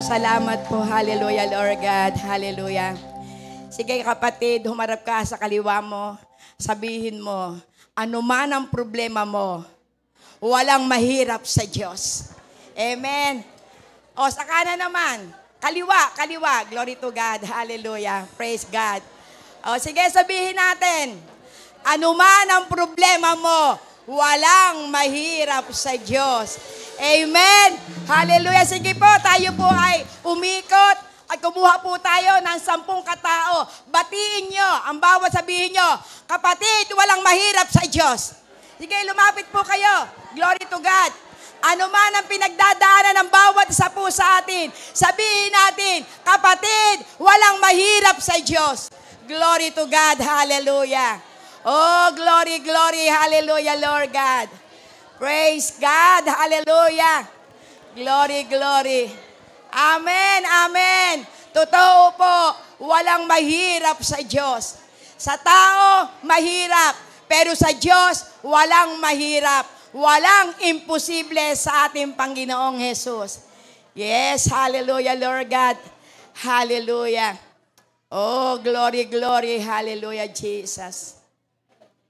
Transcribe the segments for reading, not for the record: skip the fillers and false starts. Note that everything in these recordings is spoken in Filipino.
Salamat po. Hallelujah, Lord God. Hallelujah. Sige kapatid, humarap ka sa kaliwa mo. Sabihin mo, ano man ang problema mo, walang mahirap sa Diyos. Amen. O, sa kanan naman. Kaliwa, kaliwa. Glory to God. Hallelujah. Praise God. O, sige, sabihin natin, ano man ang problema mo, walang mahirap sa Diyos. Amen. Hallelujah. Sige po, tayo po ay umikot at kumuha po tayo ng 10 katao. Batiin nyo, ang bawat sabihin nyo, kapatid, walang mahirap sa Diyos. Sige, lumapit po kayo. Glory to God. Ano man ang pinagdadaanan ng bawat isa po sa atin, sabihin natin, kapatid, walang mahirap sa Diyos. Glory to God. Hallelujah. Oh, glory, glory. Hallelujah, Lord God. Praise God. Hallelujah. Glory, glory. Amen, amen. Totoo po, walang mahirap sa Diyos. Sa tao, mahirap. Pero sa Diyos, walang mahirap. Walang imposible sa ating Panginoong Jesus. Yes, hallelujah, Lord God. Hallelujah. Oh, glory, glory. Hallelujah, Jesus.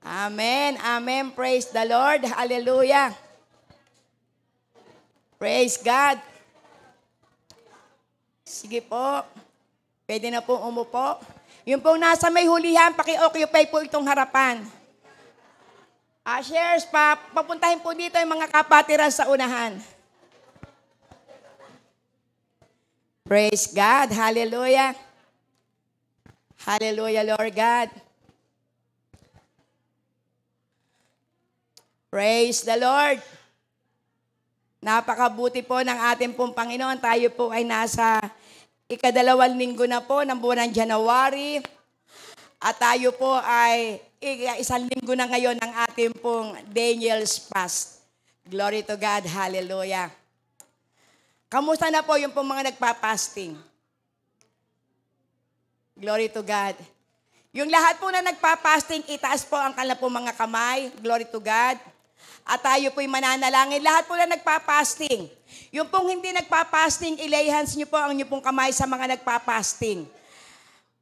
Amen, amen. Praise the Lord. Hallelujah. Praise God. Sige po. Pwede na pong umupo. Yung pong nasa may hulihan, paki-occupy po itong harapan. Shares, papuntahin po dito yung mga kapatiran sa unahan. Praise God. Hallelujah. Hallelujah, Lord God. Praise the Lord. Napakabuti po ng ating pong Panginoon. Tayo po ay nasa ika-2 linggo na po ng buwan ng January. At tayo po ay 1 linggo na ngayon ng ating pong Daniel's Fast. Glory to God. Hallelujah. Kamusta na po yung pong mga nagpa-fasting? Glory to God. Yung lahat po na nagpa-fasting, itaas po ang kanilang po mga kamay. Glory to God. At tayo po'y mananalangin. Lahat po na nagpa-fasting. Yung pong hindi nagpa-fasting, ilay hands nyo po ang inyong pong kamay sa mga nagpa-fasting.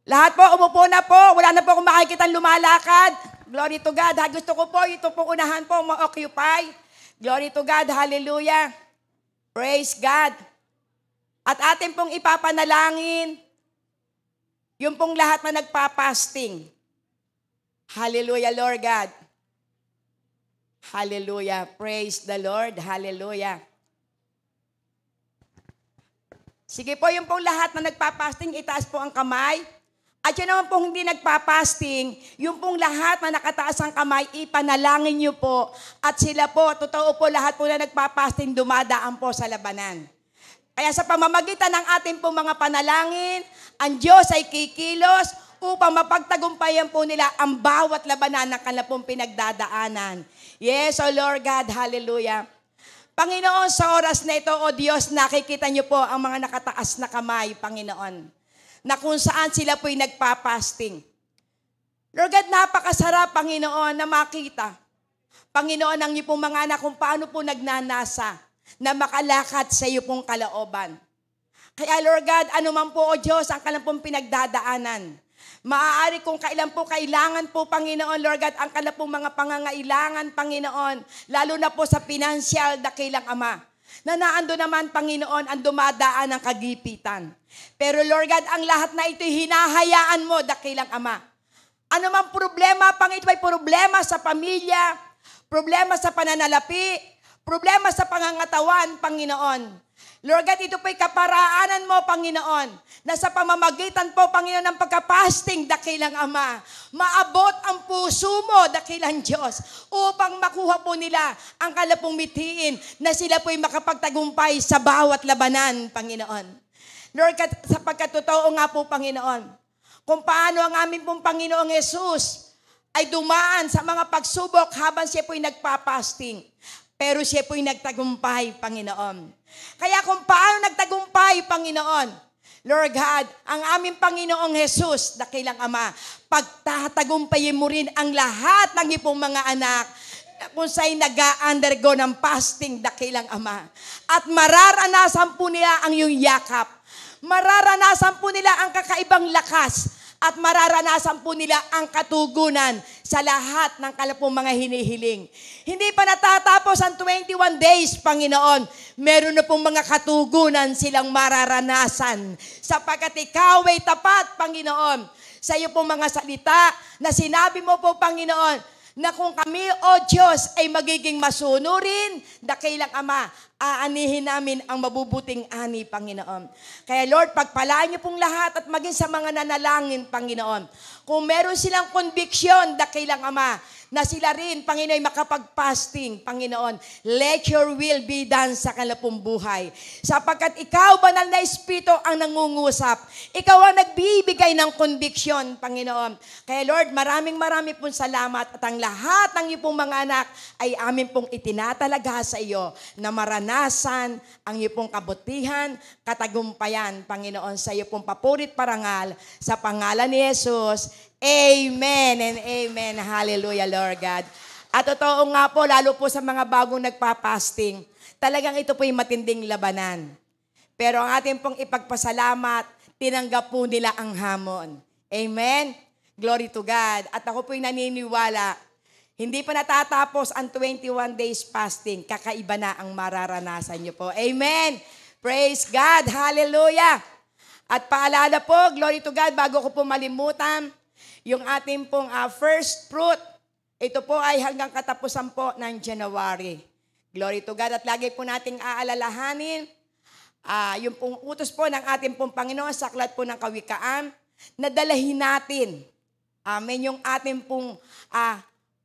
Lahat po, umupo na po. Wala na po akong makikita lumalakad. Glory to God. Gusto ko po, ito pong unahan po, ma-occupy. Glory to God. Hallelujah. Praise God. At atin pong ipapanalangin, yung pong lahat na nagpa-fasting. Hallelujah, Lord God. Hallelujah. Praise the Lord. Hallelujah. Sige po, yung pong lahat na nagpa-fasting, itaas po ang kamay. At yun naman pong hindi nagpa-fasting, yung pong lahat na nakataas ang kamay, ipanalangin nyo po. At sila po, totoo po, lahat po na nagpa-fasting, dumadaan po sa labanan. Kaya sa pamamagitan ng ating pong mga panalangin, ang Diyos ay kikilos upang mapagtagumpayan po nila ang bawat labanan ng kanilang pong pinagdadaanan. Yes, O Lord God, hallelujah. Panginoon, sa oras na ito, O Diyos, nakikita niyo po ang mga nakataas na kamay, Panginoon, na kung saan sila po'y nagpa-fasting. Lord God, napakasarap, Panginoon, na makita. Panginoon, ang iyo pong mga anak kung paano po nagnanasa na makalakad sa iyo pong kalooban. Kaya Lord God, anuman po, O Diyos, ang kanilang pong pinagdadaanan. Maaari kung kailan po kailangan po, Panginoon, Lord God, ang kanilang pong mga pangangailangan, Panginoon, lalo na po sa financial, dakilang Ama, na naando naman, Panginoon, ang dumadaan ng kagipitan. Pero Lord God, ang lahat na ito'y hinahayaan mo, dakilang Ama. Ano mang problema, Panginoon, may problema sa pamilya, problema sa pananalapi, problema sa pangangatawan, Panginoon. Lord God, ito po'y kaparaanan mo, Panginoon, na sa pamamagitan po, Panginoon, ng pagka-fasting, dakilang Ama, maabot ang puso mo, dakilang Diyos, upang makuha po nila ang kalapong mithiin na sila po'y makapagtagumpay sa bawat labanan, Panginoon. Lord God, sapagkat totoo nga po, Panginoon, kung paano ang aming pong Panginoong Jesus ay dumaan sa mga pagsubok habang siya po'y nagpa-fasting. Pero siya po'y nagtagumpay, Panginoon. Kaya kung paano nagtagumpay, Panginoon, Lord God, ang aming Panginoong Jesus, dakilang Ama, pagtatagumpayin mo rin ang lahat ng ipong mga anak kung sa'y nag-undergo ng fasting, dakilang Ama. At mararanasan po nila ang iyong yakap. Mararanasan po nila ang kakaibang lakas at mararanasan po nila ang katugunan sa lahat ng kalapong mga hinihiling. Hindi pa natatapos ang 21 days, Panginoon. Meron na pong mga katugunan silang mararanasan sapagkat ikaw ay tapat, Panginoon. Sa iyo pong mga salita na sinabi mo po, Panginoon, na kung kami, O Diyos, ay magiging masunurin, dakilang Ama, aanihin namin ang mabubuting ani, Panginoon. Kaya Lord, pagpalaan niyo pong lahat at maging sa mga nanalangin, Panginoon. Kung meron silang conviction, dakilang Ama, na sila rin, Panginoon, makapag-fasting, Panginoon, let your will be done sa kanilang buhay. Sapagkat ikaw, banal na Espiritu, ang nangungusap. Ikaw ang nagbibigay ng conviction, Panginoon. Kaya Lord, maraming pong salamat at ang lahat ng iyong pong mga anak ay amin pong itinatalaga sa iyo na maranasan ang iyong pong kabutihan, katagumpayan, Panginoon, sa iyo pong papurit parangal sa pangalan ni Jesus. Amen and amen. Hallelujah, Lord God. At totoo nga po, lalo po sa mga bagong nagpapasting, talagang ito po yung matinding labanan. Pero ang ating pong ipagpasalamat, tinanggap po nila ang hamon. Amen? Glory to God. At ako po yung naniniwala, hindi pa natatapos ang 21 days fasting, kakaiba na ang mararanasan niyo po. Amen? Praise God. Hallelujah. At paalala po, glory to God, bago ko po malimutan, yung ating pong first fruit, ito po ay hanggang katapusan po ng January. Glory to God. At lagi po nating aalalahanin, yung pong utos po ng ating pong Panginoon, sa aklat po ng Kawikaan, na dalahin natin, amen, yung ating pong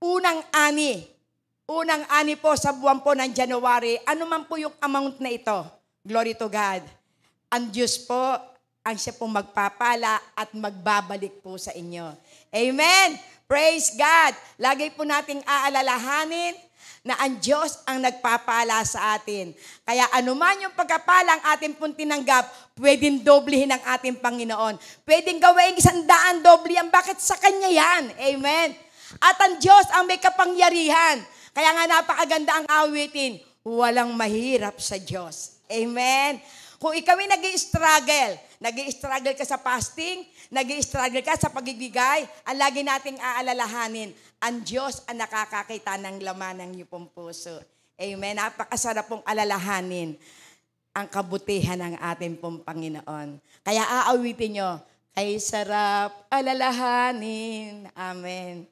unang ani. Unang ani po sa buwan po ng January, ano man po yung amount na ito. Glory to God. Ang Diyos po, ang siya pong magpapala at magbabalik po sa inyo. Amen! Praise God! Lagi po nating aalalahanin na ang Diyos ang nagpapala sa atin. Kaya anuman yung pagkapala ang ating pong tinanggap, pwedeng doblehin ng ating Panginoon. Pwedeng gawin 100 doble yan. Bakit sa Kanya yan? Amen! At ang Diyos ang may kapangyarihan. Kaya nga napakaganda ang awitin, walang mahirap sa Diyos. Amen! Kung ikaw ay nag-i-struggle ka sa fasting, nag-i-struggle ka sa pagbibigay, ang lagi nating aalalahanin, ang Diyos ang nakakakita ng laman ng iyong puso. Amen. Napakasarap pong alalahanin ang kabutihan ng ating pong Panginoon. Kaya aawitin nyo, ay sarap alalahanin. Amen.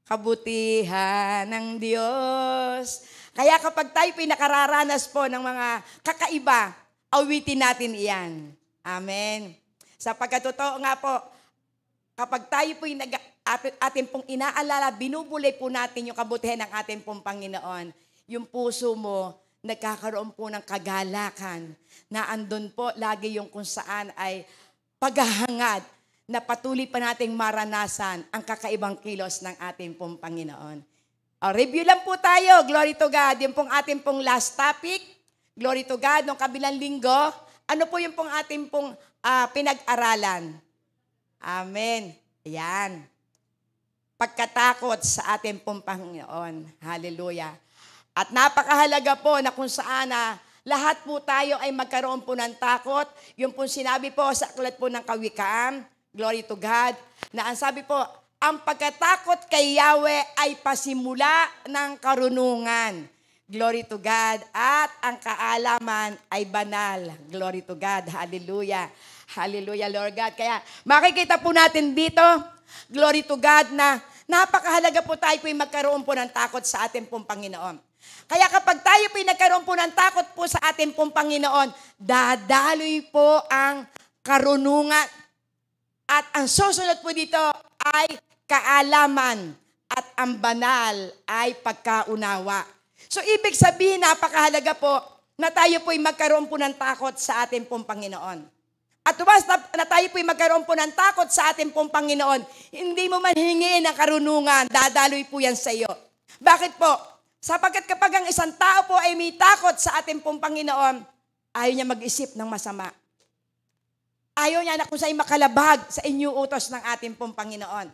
Kabutihan ng Diyos. Kaya kapag tayo pinakararanas po ng mga kakaiba, awitin natin iyan. Amen. Sapagkat totoo nga po, kapag tayo po ating pong inaalala, binubulay po natin yung kabutihan ng ating pong Panginoon. Yung puso mo, nagkakaroon po ng kagalakan na andun po lagi yung kung saan ay paghahangad na patuloy pa nating maranasan ang kakaibang kilos ng ating pong Panginoon. Review lang po tayo, glory to God, yung pong ating pong last topic. Glory to God, noong kabilang linggo, ano po yung pong ating pong pinag-aralan? Amen. Ayan. Pagkatakot sa ating pong Panginoon. Hallelujah. At napakahalaga po na kung saan lahat po tayo ay magkaroon po ng takot. Yung pong sinabi po sa aklat po ng Kawikaan, glory to God, na ang sabi po, ang pagkatakot kay Yahweh ay pasimula ng karunungan. Glory to God. At ang kaalaman ay banal. Glory to God. Hallelujah. Hallelujah, Lord God. Kaya makikita po natin dito, glory to God, na napakahalaga po tayo po yung magkaroon po ng takot sa ating pong Panginoon. Kaya kapag tayo po yung nagkaroon po ng takot po sa ating pong Panginoon, dadaloy po ang karunungan. At ang susunod po dito ay kaalaman. At ang banal ay pagkaunawa. So, ibig sabihin, napakahalaga po na tayo po'y magkaroon po ng takot sa ating pong Panginoon. At once na tayo po'y magkaroon po ng takot sa ating pong Panginoon, hindi mo man hingin ang karunungan, dadaloy po yan sa iyo. Bakit po? Sapagkat kapag ang isang tao po ay may takot sa ating pong Panginoon, ayaw niya mag-isip ng masama. Ayaw niya na kung sa'yo makalabag sa inyong utos ng ating pong Panginoon.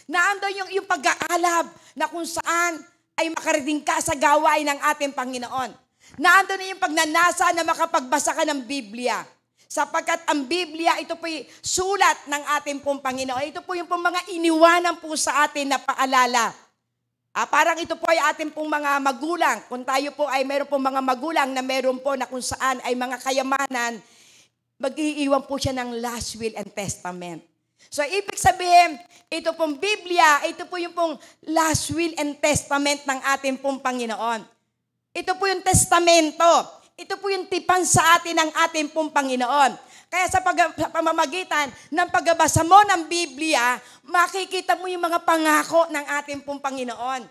Naandun yung pag-aalab na kung saan ay makarating ka sa gawain ng ating Panginoon. Naandun na yung pagnanasa na makapagbasa ka ng Biblia. Sapagkat ang Biblia, ito po'y sulat ng ating pong Panginoon. Ito po yung pong mga iniwanan po sa atin na paalala. Parang ito po ay ating pong mga magulang. Kung tayo po ay meron pong mga magulang na meron po na kung saan ay mga kayamanan, mag-iiwan po siya ng last will and testament. So, ibig sabihin, ito pong Biblia, ito po yung pong last will and testament ng ating pong Panginoon. Ito po yung testamento. Ito po yung tipan sa atin ng ating pong Panginoon. Kaya sa pamamagitan ng pagbabasa mo ng Biblia, makikita mo yung mga pangako ng ating pong Panginoon.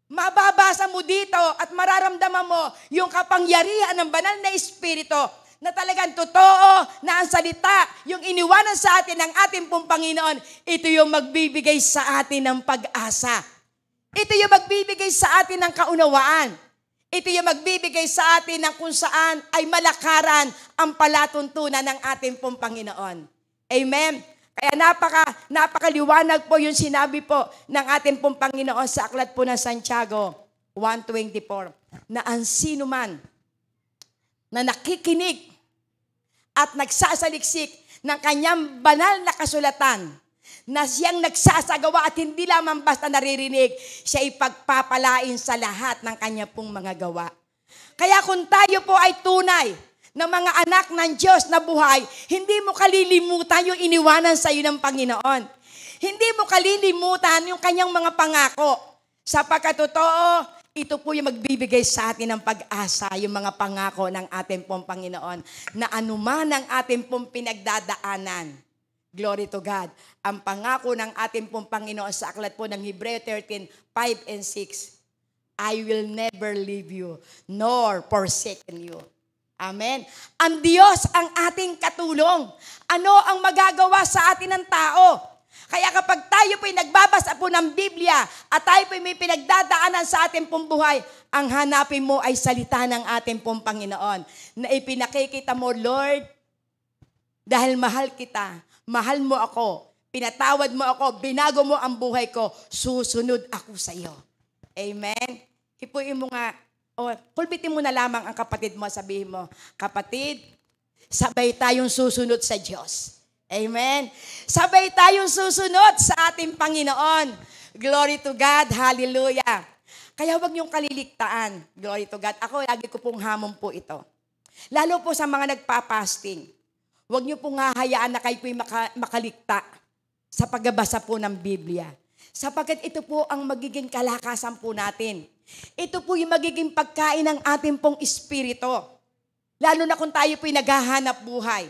Mababasa mo dito at mararamdaman mo yung kapangyarihan ng banal na Espiritu na talagang totoo na ang salita, yung iniwanan sa atin ng ating pong Panginoon, ito yung magbibigay sa atin ng pag-asa. Ito yung magbibigay sa atin ng kaunawaan. Ito yung magbibigay sa atin ng kung saan ay malakaran ang palatuntunan ng ating pong Panginoon. Amen? Kaya napakaliwanag po yung sinabi po ng ating pong Panginoon sa aklat po ng Santiago 1:24, na ang sino man na nakikinig at nagsasaliksik ng kanyang banal na kasulatan, na siyang nagsasagawa at hindi lamang basta naririnig, siya ipagpapalain sa lahat ng kanya pong mga gawa. Kaya kung tayo po ay tunay na mga anak ng Diyos na buhay, hindi mo kalilimutan yung iniwanan sa iyo ng Panginoon. Hindi mo kalilimutan yung kanyang mga pangako. Sapagkat totoo, ito po yung magbibigay sa atin ng pag-asa, yung mga pangako ng ating pong Panginoon, na anuman ang ating pong pinagdadaanan. Glory to God. Ang pangako ng ating pong Panginoon sa aklat po ng Hebreo 13:5 and 6, I will never leave you, nor forsaken you. Amen. Ang Diyos ang ating katulong. Ano ang magagawa sa atin ng tao? Kaya kapag tayo po'y nagbabasa po ng Biblia at tayo po'y may pinagdadaanan sa ating pong buhay, ang hanapin mo ay salita ng ating pong Panginoon na ipinakikita mo, Lord, dahil mahal kita, mahal mo ako, pinatawad mo ako, binago mo ang buhay ko, susunod ako sa iyo. Amen? Hipuin mo nga, kulbitin mo na lamang ang kapatid mo, sabihin mo, kapatid, sabay tayong susunod sa Diyos. Amen? Sabay tayong susunod sa ating Panginoon. Glory to God, hallelujah. Kaya huwag niyong kaliligtaan. Glory to God. Ako, lagi ko pong hamon po ito. Lalo po sa mga nagpa-fasting. Huwag niyo pong hahayaan na kayo po'y makaligta sa pagbabasa po ng Biblia. Sapagkat ito po ang magiging kalakasan po natin. Ito po yung magiging pagkain ng ating pong espiritu. Lalo na kung tayo po'y naghahanap buhay.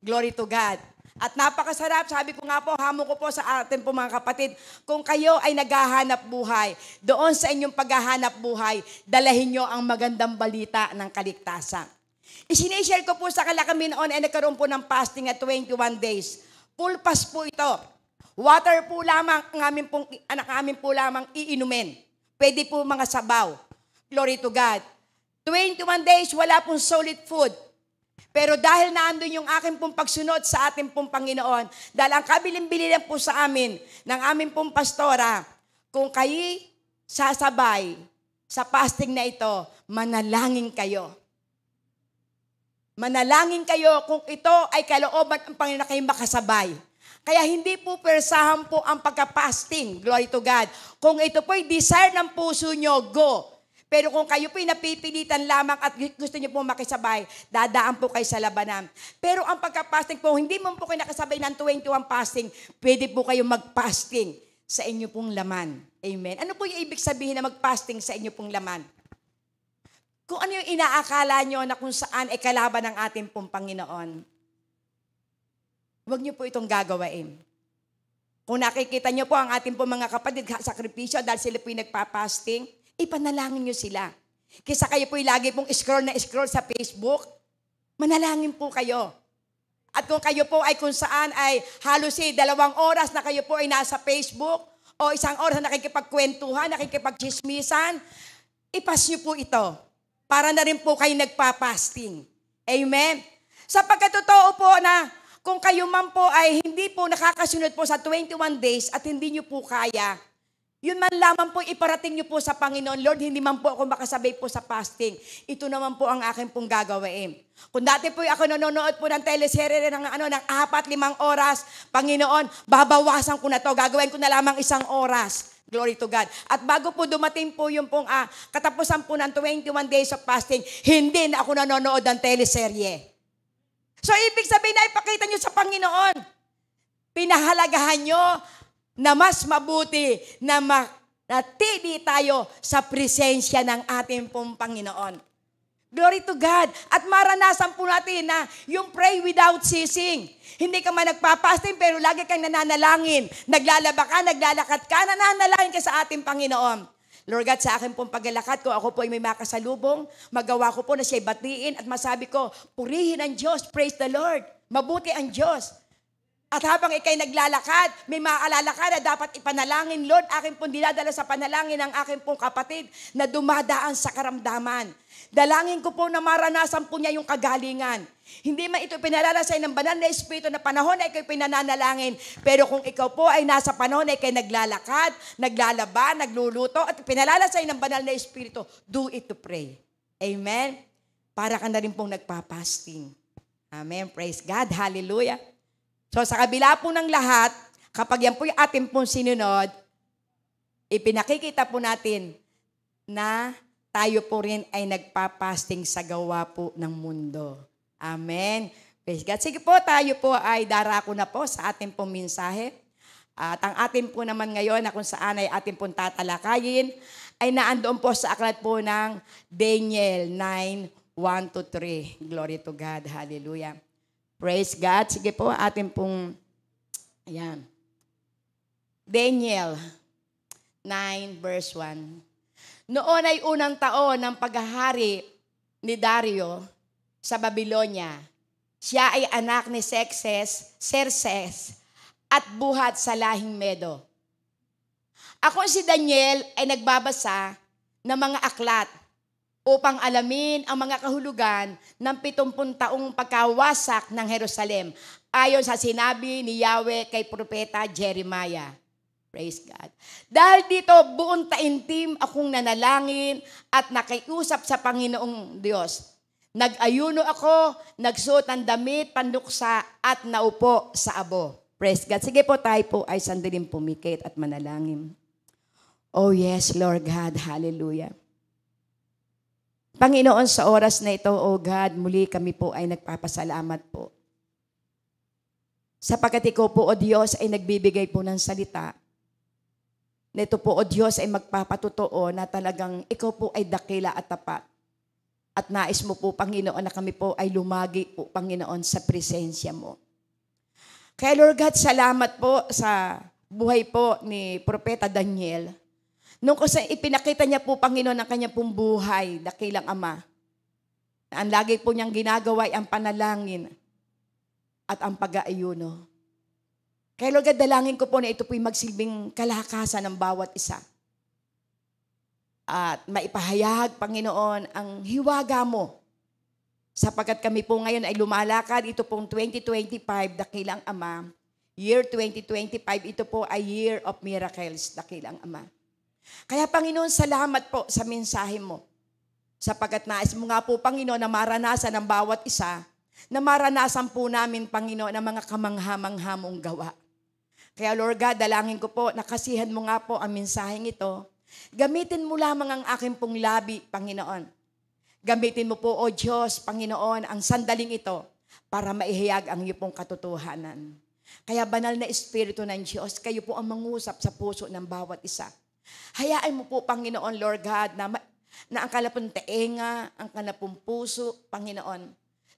Glory to God. At napakasarap, sabi ko nga po, hamon ko po sa atin po mga kapatid, kung kayo ay naghahanap buhay, doon sa inyong paghahanap buhay, dalahin nyo ang magandang balita ng kaligtasan. Isinishare ko po sa kami noon ay nagkaroon po ng fasting at 21 days. Full fast po ito. Water po lamang ang amin po lamang iinumin. Pwede po mga sabaw. Glory to God. 21 days, wala pong solid food. Pero dahil naandun yung aking pong pagsunod sa ating pong Panginoon, dahil ang kabilin-bilinan po sa amin, ng aming pong pastora, kung kayo sasabay sa fasting na ito, manalangin kayo. Manalangin kayo kung ito ay kalooban ng Panginoon na kayo makasabay. Kaya hindi po persahan po ang pagka-fasting. Glory to God. Kung ito po'y desire ng puso nyo, go. Pero kung kayo po'y napipilitan lamang at gusto nyo po makisabay, dadaan po kayo sa labanan. Pero ang pagka-fasting po, hindi mo po kayo nakasabay ng 21 fasting, pwede po kayo mag-fasting sa inyo pong laman. Amen. Ano po yung ibig sabihin na mag-fasting sa inyo pong laman? Kung ano yung inaakala nyo na kung saan ay kalaban ng ating pong Panginoon, huwag nyo po itong gagawain. Kung nakikita nyo po ang ating pong mga kapatid, sakripisyo dahil sila po'y nagpa-fasting, ipanalangin nyo sila. Kaysa kayo po'y lagi pong scroll na scroll sa Facebook, manalangin po kayo. At kung kayo po ay kung saan ay halos 2 oras na kayo po ay nasa Facebook o 1 oras na nakikipagkwentuhan, nakikipagchismisan, ipas nyo po ito para na rin po kayo nagpa-fasting. Amen? Sapagkat totoo po na kung kayo man po ay hindi po nakakasunod po sa 21 days at hindi nyo po kaya, Yun man lamang po iparating niyo po sa Panginoon. Lord, hindi man po ako makasabay po sa fasting. Ito naman po ang akin pong gagawin. Kung dati po ako nanonood po ng teleserye ng 4-5 oras, Panginoon, babawasan ko na to. Gagawin ko na lamang 1 oras. Glory to God. At bago po dumating po yung pong katapusan po ng 21 days of fasting, hindi na ako nanonood ng teleserye. So, ibig sabihin na ipakita nyo sa Panginoon, pinahalagahan nyo na mas mabuti na natili tayo sa presensya ng ating pong Panginoon. Glory to God. At maranasan po natin na yung pray without ceasing. Hindi ka man nagpapasting pero lagi kang nananalangin. Naglalaba ka, naglalakad ka, nananalangin ka sa ating Panginoon. Lord God, sa akin pong paglalakad ko, ako po ay may makasalubong, magawa ko po na siya'y batiin at masabi ko, purihin ang Diyos, praise the Lord. Mabuti ang Diyos. At habang ikay naglalakad, may maaalala ka na dapat ipanalangin, Lord, akin pong dinadala sa panalangin ng akin pong kapatid na dumadaan sa karamdaman. Dalangin ko po na maranasan po niya yung kagalingan. Hindi man ito pinalalasay ng banal na Espiritu na panahon na ikaw pinananalangin. Pero kung ikaw po ay nasa panahon na ikay naglalakad, naglalaba, nagluluto, at pinalalasay ng banal na Espiritu, do it to pray. Amen? Para ka na rin pong nagpapasting. Amen. Praise God. Hallelujah. So sa kabila po ng lahat, kapag yan po yung ating pong sinunod, ipinakikita po natin na tayo po rin ay nagpapasting sa gawa po ng mundo. Amen. Praise God. Sige po, tayo po ay darako na po sa ating pong mensahe. At ang atin po naman ngayon na kung saan ay ating pong tatalakayin, ay naandoon po sa aklat po ng Daniel 9:1-3. Glory to God. Hallelujah. Praise God. Sige po, atin pong, ayan. Daniel 9:1. Noon ay unang taon ng paghahari ni Dario sa Babylonia. Siya ay anak ni Xerxes at buhat sa lahing Medo. Ako si Daniel ay nagbabasa ng mga aklat upang alamin ang mga kahulugan ng 70 taong pagkawasak ng Jerusalem ayon sa sinabi ni Yahweh kay Propeta Jeremiah. Praise God. Dahil dito, buong taimtim akong nanalangin at nakiusap sa Panginoong Diyos. Nag-ayuno ako, nagsuot ng damit, panduksa, at naupo sa abo. Praise God. Sige po, tayo po ay sandaling pumikit at manalangin. Oh yes, Lord God. Hallelujah. Panginoon, sa oras na ito, oh God, muli kami po ay nagpapasalamat po. Sapagkat ikaw po, o Diyos, ay nagbibigay po ng salita. Nito po, o Diyos, ay magpapatotoo na talagang ikaw po ay dakila at tapat. At nais mo po, Panginoon, na kami po ay lumagi po, Panginoon, sa presensya mo. Kaya Lord God, salamat po sa buhay po ni Propeta Daniel. Nung kasi ipinakita niya po, Panginoon, ang kanyang pong buhay, dakilang Ama. Na ang lagi po niyang ginagawa ay ang panalangin at ang pag-aayuno. Kaya Lord God, dalangin ko po na ito po'y magsilbing kalakasan ng bawat isa. At maipahayag, Panginoon, ang hiwaga mo. Sapagkat kami po ngayon ay lumalakad, ito pong 2025, dakilang Ama. Year 2025, ito po ay Year of Miracles, dakilang Ama. Kaya Panginoon, salamat po sa mensahe mo. Sapagkat nais mo nga po, Panginoon, na maranasan ng bawat isa, na maranasan po namin, Panginoon, ang mga kamangha-mangha mong gawa. Kaya Lord God, dalangin ko po, nakasihan mo nga po ang mensaheng ito. Gamitin mo lamang ang aking pong labi, Panginoon. Gamitin mo po, O Diyos, Panginoon, ang sandaling ito para maihayag ang iyong pong katotohanan. Kaya banal na Espiritu ng Diyos, kayo po ang mangusap sa puso ng bawat isa. Hayaan mo po, Panginoon, Lord God, na ang kanapong taenga, ang kanapong puso, Panginoon,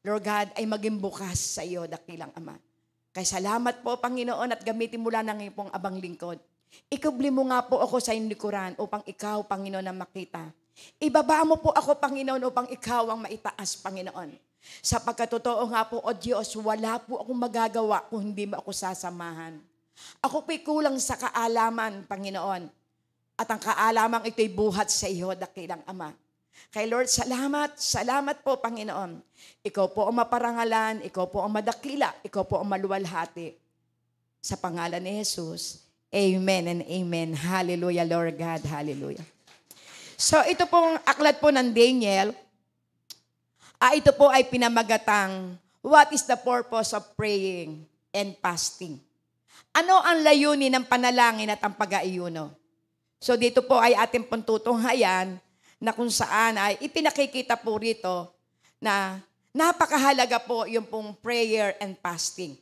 Lord God, ay maging bukas sa iyo, dakilang Ama. Kaya salamat po, Panginoon, at gamitin mo lang ng iyong pong abang lingkod. Ikubli mo nga po ako sa iyong likuran upang ikaw, Panginoon, ang makita. Ibaba mo po ako, Panginoon, upang ikaw ang maitaas, Panginoon. Sapagkat totoo nga po, O Diyos, wala po akong magagawa kung hindi mo ako sasamahan. Ako po'y kulang sa kaalaman, Panginoon. At ang kaalamang ito'y buhat sa iyo, dakilang Ama. Kay Lord, salamat po, Panginoon. Ikaw po ang maparangalan, ikaw po ang madakila, ikaw po ang maluwalhati. Sa pangalan ni Jesus, Amen and amen. Hallelujah, Lord God. Hallelujah. So ito pong aklat po ng Daniel, ito po ay pinamagatang, what is the purpose of praying and fasting? Ano ang layunin ng panalangin at ang pag-aayuno? So dito po ay ating pong tutunghayan na kung saan ay ipinakikita po rito na napakahalaga po yung pong prayer and fasting.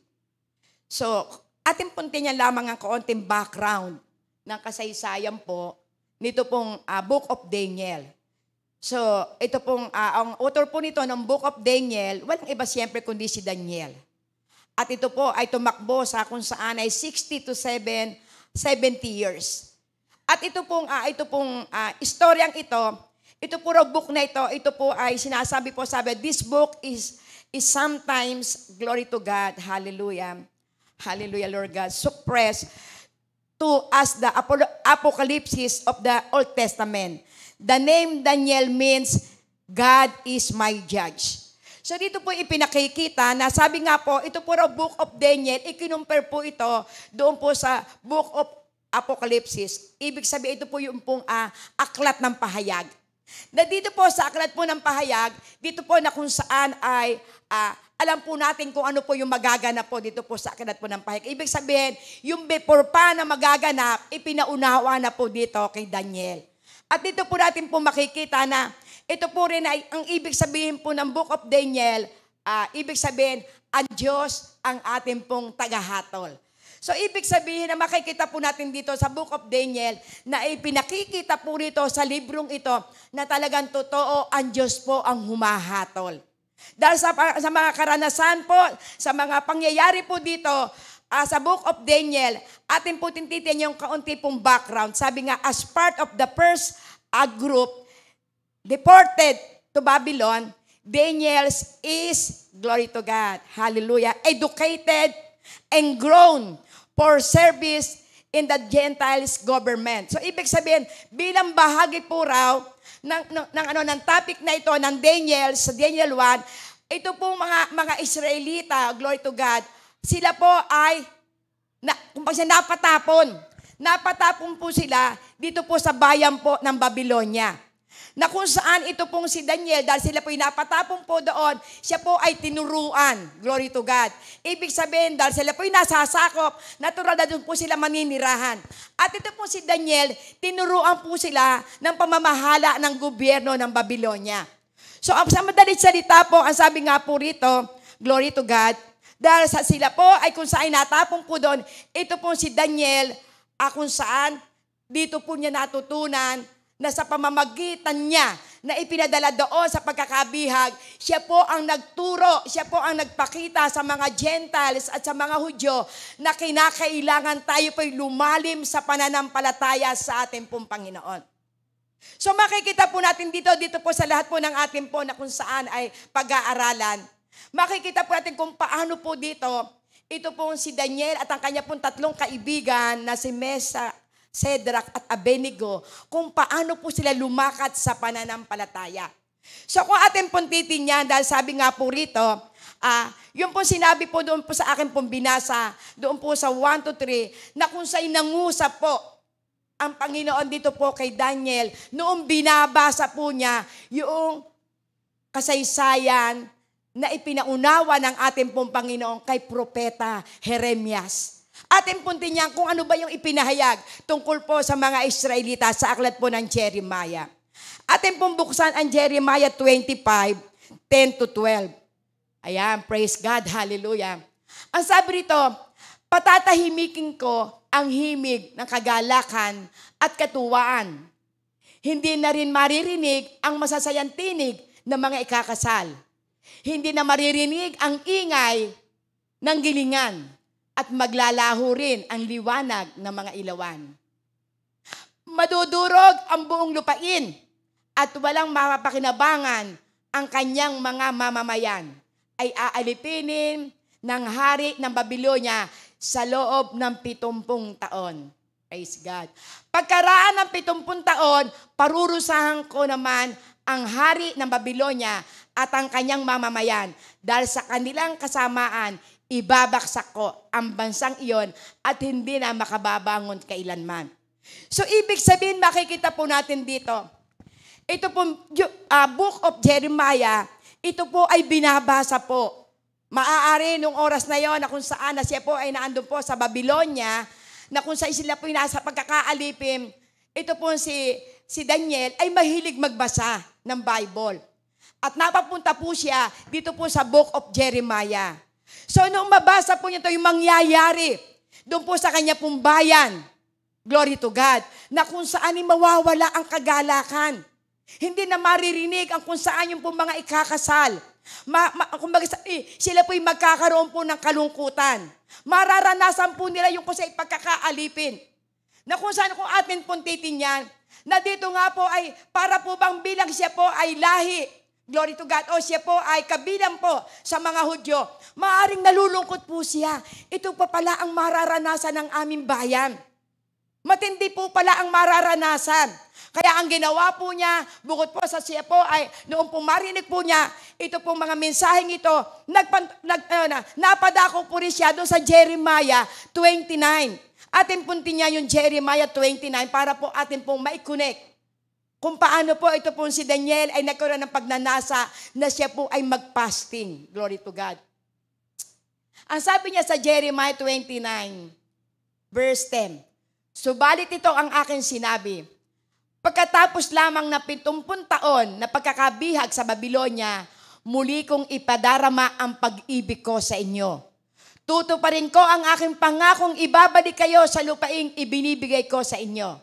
So ating pong tingnan lamang ang kaunting background ng kasaysayan po nito pong Book of Daniel. So, ito pong, ang author po nito ng Book of Daniel, walang iba siyempre kundi si Daniel. At ito po ay tumakbo sa kung saan ay 60 to 70 years. At ito pong istoryang ito po raw book na ito po ay sinasabi po, this book is sometimes, glory to God, hallelujah, hallelujah, Lord God, suppressed to us the apocalypse of the Old Testament. The name Daniel means God is my judge. So dito po ipinakikita na sabi nga po, ito po raw Book of Daniel, ikinumpare po ito doon po sa Book of Apocalypse. Ibig sabihin ito po yung pong aklat ng pahayag. Na dito po sa aklat po ng pahayag, dito po na kung saan ay alam po natin kung ano po yung magaganap po dito po sa aklat po ng pahayag. Ibig sabihin, yung before pa na magaganap, ipinaunawa na po dito kay Daniel. At dito po natin po makikita na ito po rin ay ang ibig sabihin po ng Book of Daniel, ibig sabihin, ang Diyos ang ating pong tagahatol. So ibig sabihin na makikita po natin dito sa Book of Daniel na ipinakikita po rito sa librong ito na talagang totoo ang Diyos po ang humahatol. Dahil sa mga karanasan po, sa mga pangyayari po dito, sa Book of Daniel, atin po tintitin yung kaunti pong background. Sabi nga, as part of the first group deported to Babylon, Daniel is, glory to God, hallelujah, educated and grown for service in the Gentiles government. So ibig sabihin, bilang bahagi po raw ng topic na ito ng Daniel sa Daniel 1, ito pong mga Israelita, glory to God, sila po ay napatapon. Napatapon po sila dito po sa bayan po ng Babylonia. Na kung saan ito pong si Daniel, dahil sila po ay napatapon po doon, siya po ay tinuruan. Glory to God. Ibig sabihin, dahil sila po ay nasasakop, natural na doon po sila maninirahan. At ito po si Daniel, tinuruan po sila ng pamamahala ng gobyerno ng Babylonia. So, sa madalit salita po, ang sabi nga po rito, glory to God, dahil sila po ay kung saan natapon po doon, ito po si Daniel, kung saan dito po niya natutunan na sa pamamagitan niya na ipinadala doon sa pagkakabihag, siya po ang nagturo, siya po ang nagpakita sa mga Gentiles at sa mga Hudyo na kinakailangan tayo po'y lumalim sa pananampalataya sa ating pong Panginoon. So makikita po natin dito po sa lahat po ng ating po na kung saan ay pag-aaralan, makikita po natin kung paano po dito, ito po si Daniel at ang kanya pong tatlong kaibigan na si Mesa, Shadrach at Abednego, kung paano po sila lumakat sa pananampalataya. So kung ating pong titingnan, dahil sabi nga po rito, yung po sinabi po doon po sa akin pong binasa, doon po sa 1 to 3, na kung sa'y nangusap po ang Panginoon dito po kay Daniel, noong binabasa po niya yung kasaysayan na ipinaunawa ng ating pong Panginoon kay Propeta Jeremias. Ating puntin niya kung ano ba yung ipinahayag tungkol po sa mga Israelita sa aklat po ng Jeremiah. Ating pong buksan ang Jeremiah 25, 10 to 12. Ayan, praise God, hallelujah. Ang sabi rito, patatahimikin ko ang himig ng kagalakan at katuwaan. Hindi na rin maririnig ang masasayang tinig ng mga ikakasal. Hindi na maririnig ang ingay ng gilingan. At maglalaho rin ang liwanag ng mga ilawan. Madudurog ang buong lupain at walang mapapakinabangan ang kanyang mga mamamayan. Ay aalipinin ng hari ng Babylonia sa loob ng 70 taon. Praise God. Pagkaraan ng 70 taon, parurusahan ko naman ang hari ng Babylonia at ang kanyang mamamayan dahil sa kanilang kasamaan, ibabaksak ko ang bansang iyon at hindi na makababangon kailanman. So, ibig sabihin, makikita po natin dito, ito po, Book of Jeremiah, ito po ay binabasa po. Maaari nung oras na yon na kung saan na siya po ay naandun po sa Babylonia, na kung saan sila po nasa pagkakaalipin, ito po si Daniel ay mahilig magbasa ng Bible. At napapunta po siya dito po sa Book of Jeremiah. So, nung mabasa po niya ito, yung mangyayari doon po sa kanya pong bayan, glory to God, na kung saan ay mawawala ang kagalakan. Hindi na maririnig ang kung saan yung pong mga ikakasal. Sila po'y magkakaroon po ng kalungkutan. Mararanasan po nila yung kung sa pagkakaalipin. Na kung saan kung atin pong titingnan, na dito nga po ay para po bang bilang siya po ay lahi, glory to God, o siya po ay kabilang po sa mga Hudyo, maaring nalulungkot po siya. Ito pa pala ang mararanasan ng aming bayan. Matindi po pala ang mararanasan. Kaya ang ginawa po niya, bukod po sa siya po ay, noong po marinig po niya, ito pong mga mensaheng ito, napadako po rin siya doon sa Jeremiah 29. Atin pong niya yung Jeremiah 29 para po atin pong maikonek kung paano po ito pong si Daniel ay nagkaroon ng pagnanasa na siya po ay mag-fasting. Glory to God. Ang sabi niya sa Jeremiah 29, verse 10, subalit ito ang aking sinabi, pagkatapos lamang na 70 taon na pagkakabihag sa Babylonia, muli kong ipadarama ang pag-ibig ko sa inyo. Tutuparin ko ang aking pangakong ibabalik kayo sa lupaing ibinibigay ko sa inyo.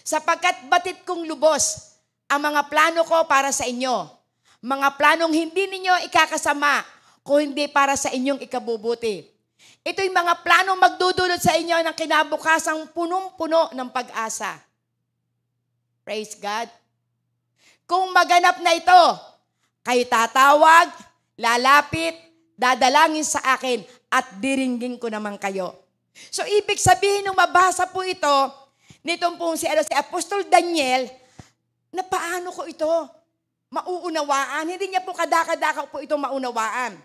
Sapagkat batid kong lubos ang mga plano ko para sa inyo, mga planong hindi ninyo ikakasama, kung hindi para sa inyong ikabubuti. Ito'y mga planong magdudulot sa inyo ng kinabukasang punong-puno ng pag-asa. Praise God. Kung maganap na ito, kayo tatawag, lalapit, dadalangin sa akin, at diringgin ko naman kayo. So, ibig sabihin nung mabasa po ito, nitong pong si Apostol Daniel, na paano ko ito mauunawaan? Hindi niya po kadaka-daka po ito maunawaan.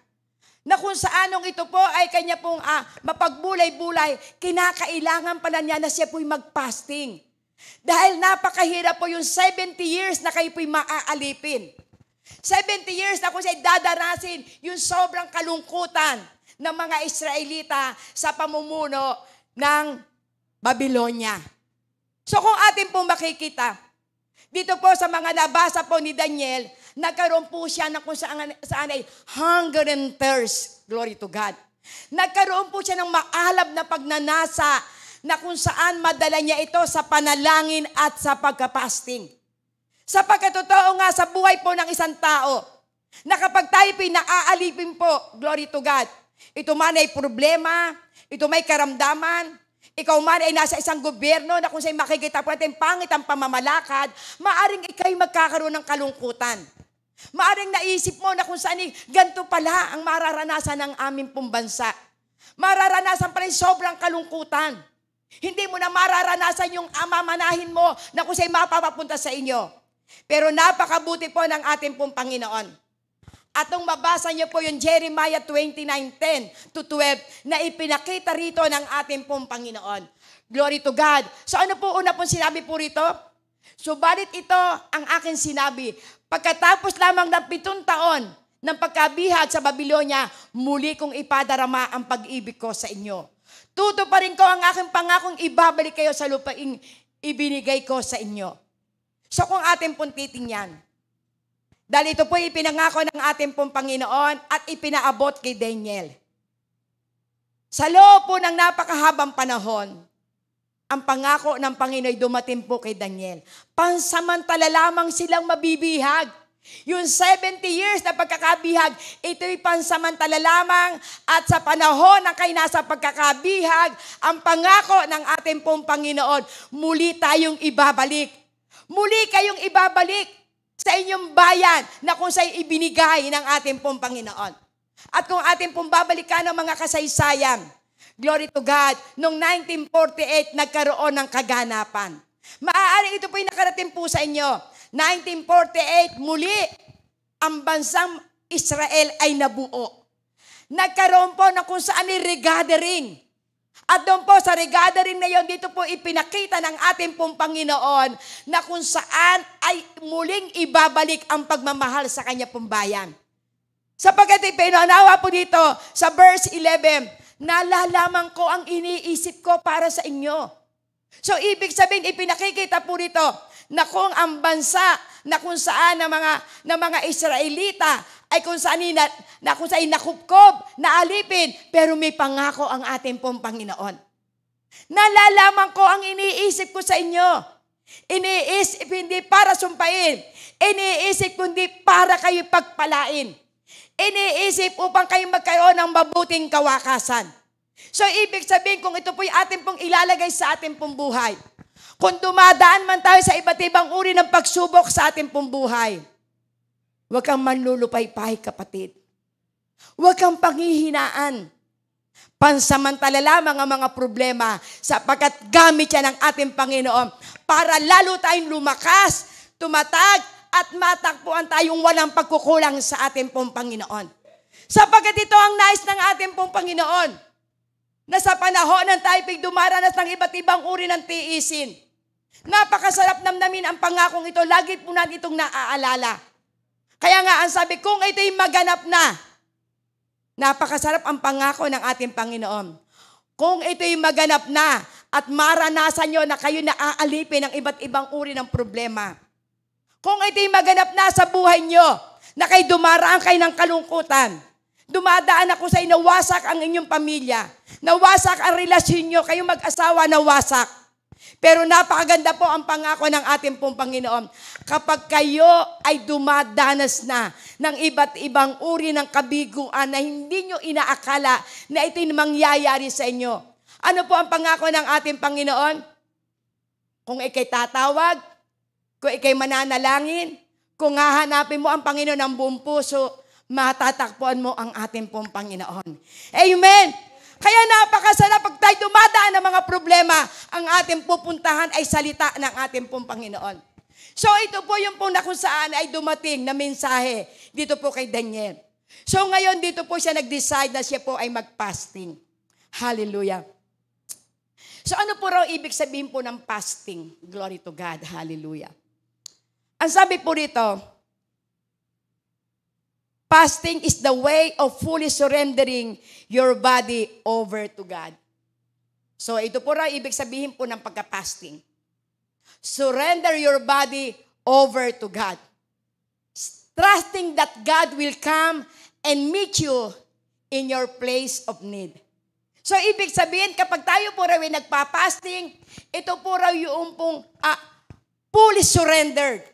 Na kung saanong ito po ay kanya pong mapagbulay-bulay, kinakailangan pala niya na siya po'y mag-fasting. Dahil napakahirap po yung 70 years na kayo po'y maaalipin. 70 years na kung siya'y dadarasin yung sobrang kalungkutan ng mga Israelita sa pamumuno ng Babylonia. So kung atin pong makikita, dito po sa mga nabasa po ni Daniel, nagkaroon po siya ng kung saan ay hunger and thirst. Glory to God. Nagkaroon po siya ng maalab na pagnanasa na kung saan madala niya ito sa panalangin at sa pagkapasting. Sapagkat totoo nga sa buhay po ng isang tao, na kapag tayo pinaaalipin po, glory to God, ito man ay problema, ito may karamdaman, ikaw man ay nasa isang gobyerno na kung sa'yo makikita po natin pangit ang pamamalakad, maaring ikaw'y magkakaroon ng kalungkutan. Maaring naisip mo na kung saan ganito pala ang mararanasan ng aming pong bansa. Mararanasan pa rin sobrang kalungkutan. Hindi mo na mararanasan yung mamanahin mo na kung sa'yo mapapapunta sa inyo. Pero napakabuti po ng ating pong Panginoon. At nung mabasa niyo po yung Jeremiah 29:10 to 12 na ipinakita rito ng ating pong Panginoon. Glory to God. So ano po una pong sinabi po rito? Subalit ito ang aking sinabi, pagkatapos lamang ng 7 taon ng pagkabihag sa Babylonia, muli kong ipadarama ang pag-ibig ko sa inyo. Tutuparin ko ang aking pangakong ibabalik kayo sa lupaing ibinigay ko sa inyo. So kung ating pong titingnan, dahil ito po ipinangako ng ating pong Panginoon at ipinaabot kay Daniel. Sa loob po ng napakahabang panahon, ang pangako ng Panginoon ay dumating po kay Daniel. Pansamantala lamang silang mabibihag. Yung 70 years na pagkakabihag, ito'y pansamantala lamang at sa panahon ng kayo nasa pagkakabihag, ang pangako ng ating pong Panginoon, muli tayong ibabalik. Muli kayong ibabalik sa inyong bayan na kung sa'y ibinigay ng ating pong Panginoon. At kung ating pong babalikan ng mga kasaysayan, glory to God, noong 1948 nagkaroon ng kaganapan. Maaari ito po'y nakarating po sa inyo. 1948, muli, ang bansang Israel ay nabuo. nagkaroon po na kung saan ni regathering. At doon po sa regathering na yon, dito po ipinakita ng ating pong Panginoon na kung saan ay muling ibabalik ang pagmamahal sa kanya pong bayan. Sapagkat ipinanawa po dito sa verse 11, nalalaman ko ang iniisip ko para sa inyo. So ibig sabihin, ipinakikita po dito na kung ang bansa na kung saan ng mga Israelita ay kung saan nakupkob, naalipin, pero may pangako ang ating pong Panginoon. Nalalaman ko ang iniisip ko sa inyo. Iniisip hindi para sumpain. Iniisip kundi para kayo pagpalain. Iniisip upang kayo magkaroon ng mabuting kawakasan. So ibig sabihin kung ito po yung ating pong ilalagay sa ating pong buhay. Kung dumadaan man tayo sa iba't ibang uri ng pagsubok sa ating pong buhay, huwag kang manlulupay-pay, kapatid. Huwag kang panghihinaan. Pansamantala lamang ang mga problema sapagkat gamit yan ng ating Panginoon para lalo tayong lumakas, tumatag, at matakbuhan tayong walang pagkukulang sa ating pong Panginoon. Sapagkat ito ang nais ng ating pong Panginoon na sa panahon ng tayo dumaranas ng iba't ibang uri ng tiisin. Napakasarap namnamin ang pangakong ito. Lagi po natin itong naaalala. Kaya nga ang sabi, kung ito'y maganap na, napakasarap ang pangako ng ating Panginoon. Kung ito'y maganap na at maranasan nyo na kayo naaalipin ng iba't ibang uri ng problema. Kung ito'y maganap na sa buhay nyo, na kayo dumaraan kayo ng kalungkutan, dumadaan ako sa nawasak ang inyong pamilya, nawasak ang relasyon nyo, kayo mag-asawa nawasak. Pero napakaganda po ang pangako ng ating pong Panginoon. Kapag kayo ay dumadanas na ng iba't ibang uri ng kabiguan na hindi nyo inaakala na ito'y mangyayari sa inyo. Ano po ang pangako ng ating Panginoon? Kung ikay tatawag, kung ikay mananalangin, kung hahanapin mo ang Panginoon ng buong puso, matatakpuan mo ang ating pong Panginoon. Amen! Kaya napakasarap pag tayo dumadaan ng mga problema, ang ating pupuntahan ay salita ng ating pong Panginoon. So ito po yung pong na kung saan ay dumating na mensahe dito po kay Daniel. So ngayon dito po siya nag-decide na siya po ay mag-fasting. Hallelujah. So ano po raw ibig sabihin po ng fasting? Glory to God. Hallelujah. Ang sabi po rito, fasting is the way of fully surrendering your body over to God. So ito po raw ibig sabihin po ng pagka-fasting. Surrender your body over to God. Trusting that God will come and meet you in your place of need. So ibig sabihin kapag tayo po raw ay nagpa-fasting, ito po raw yung pong fully surrendered.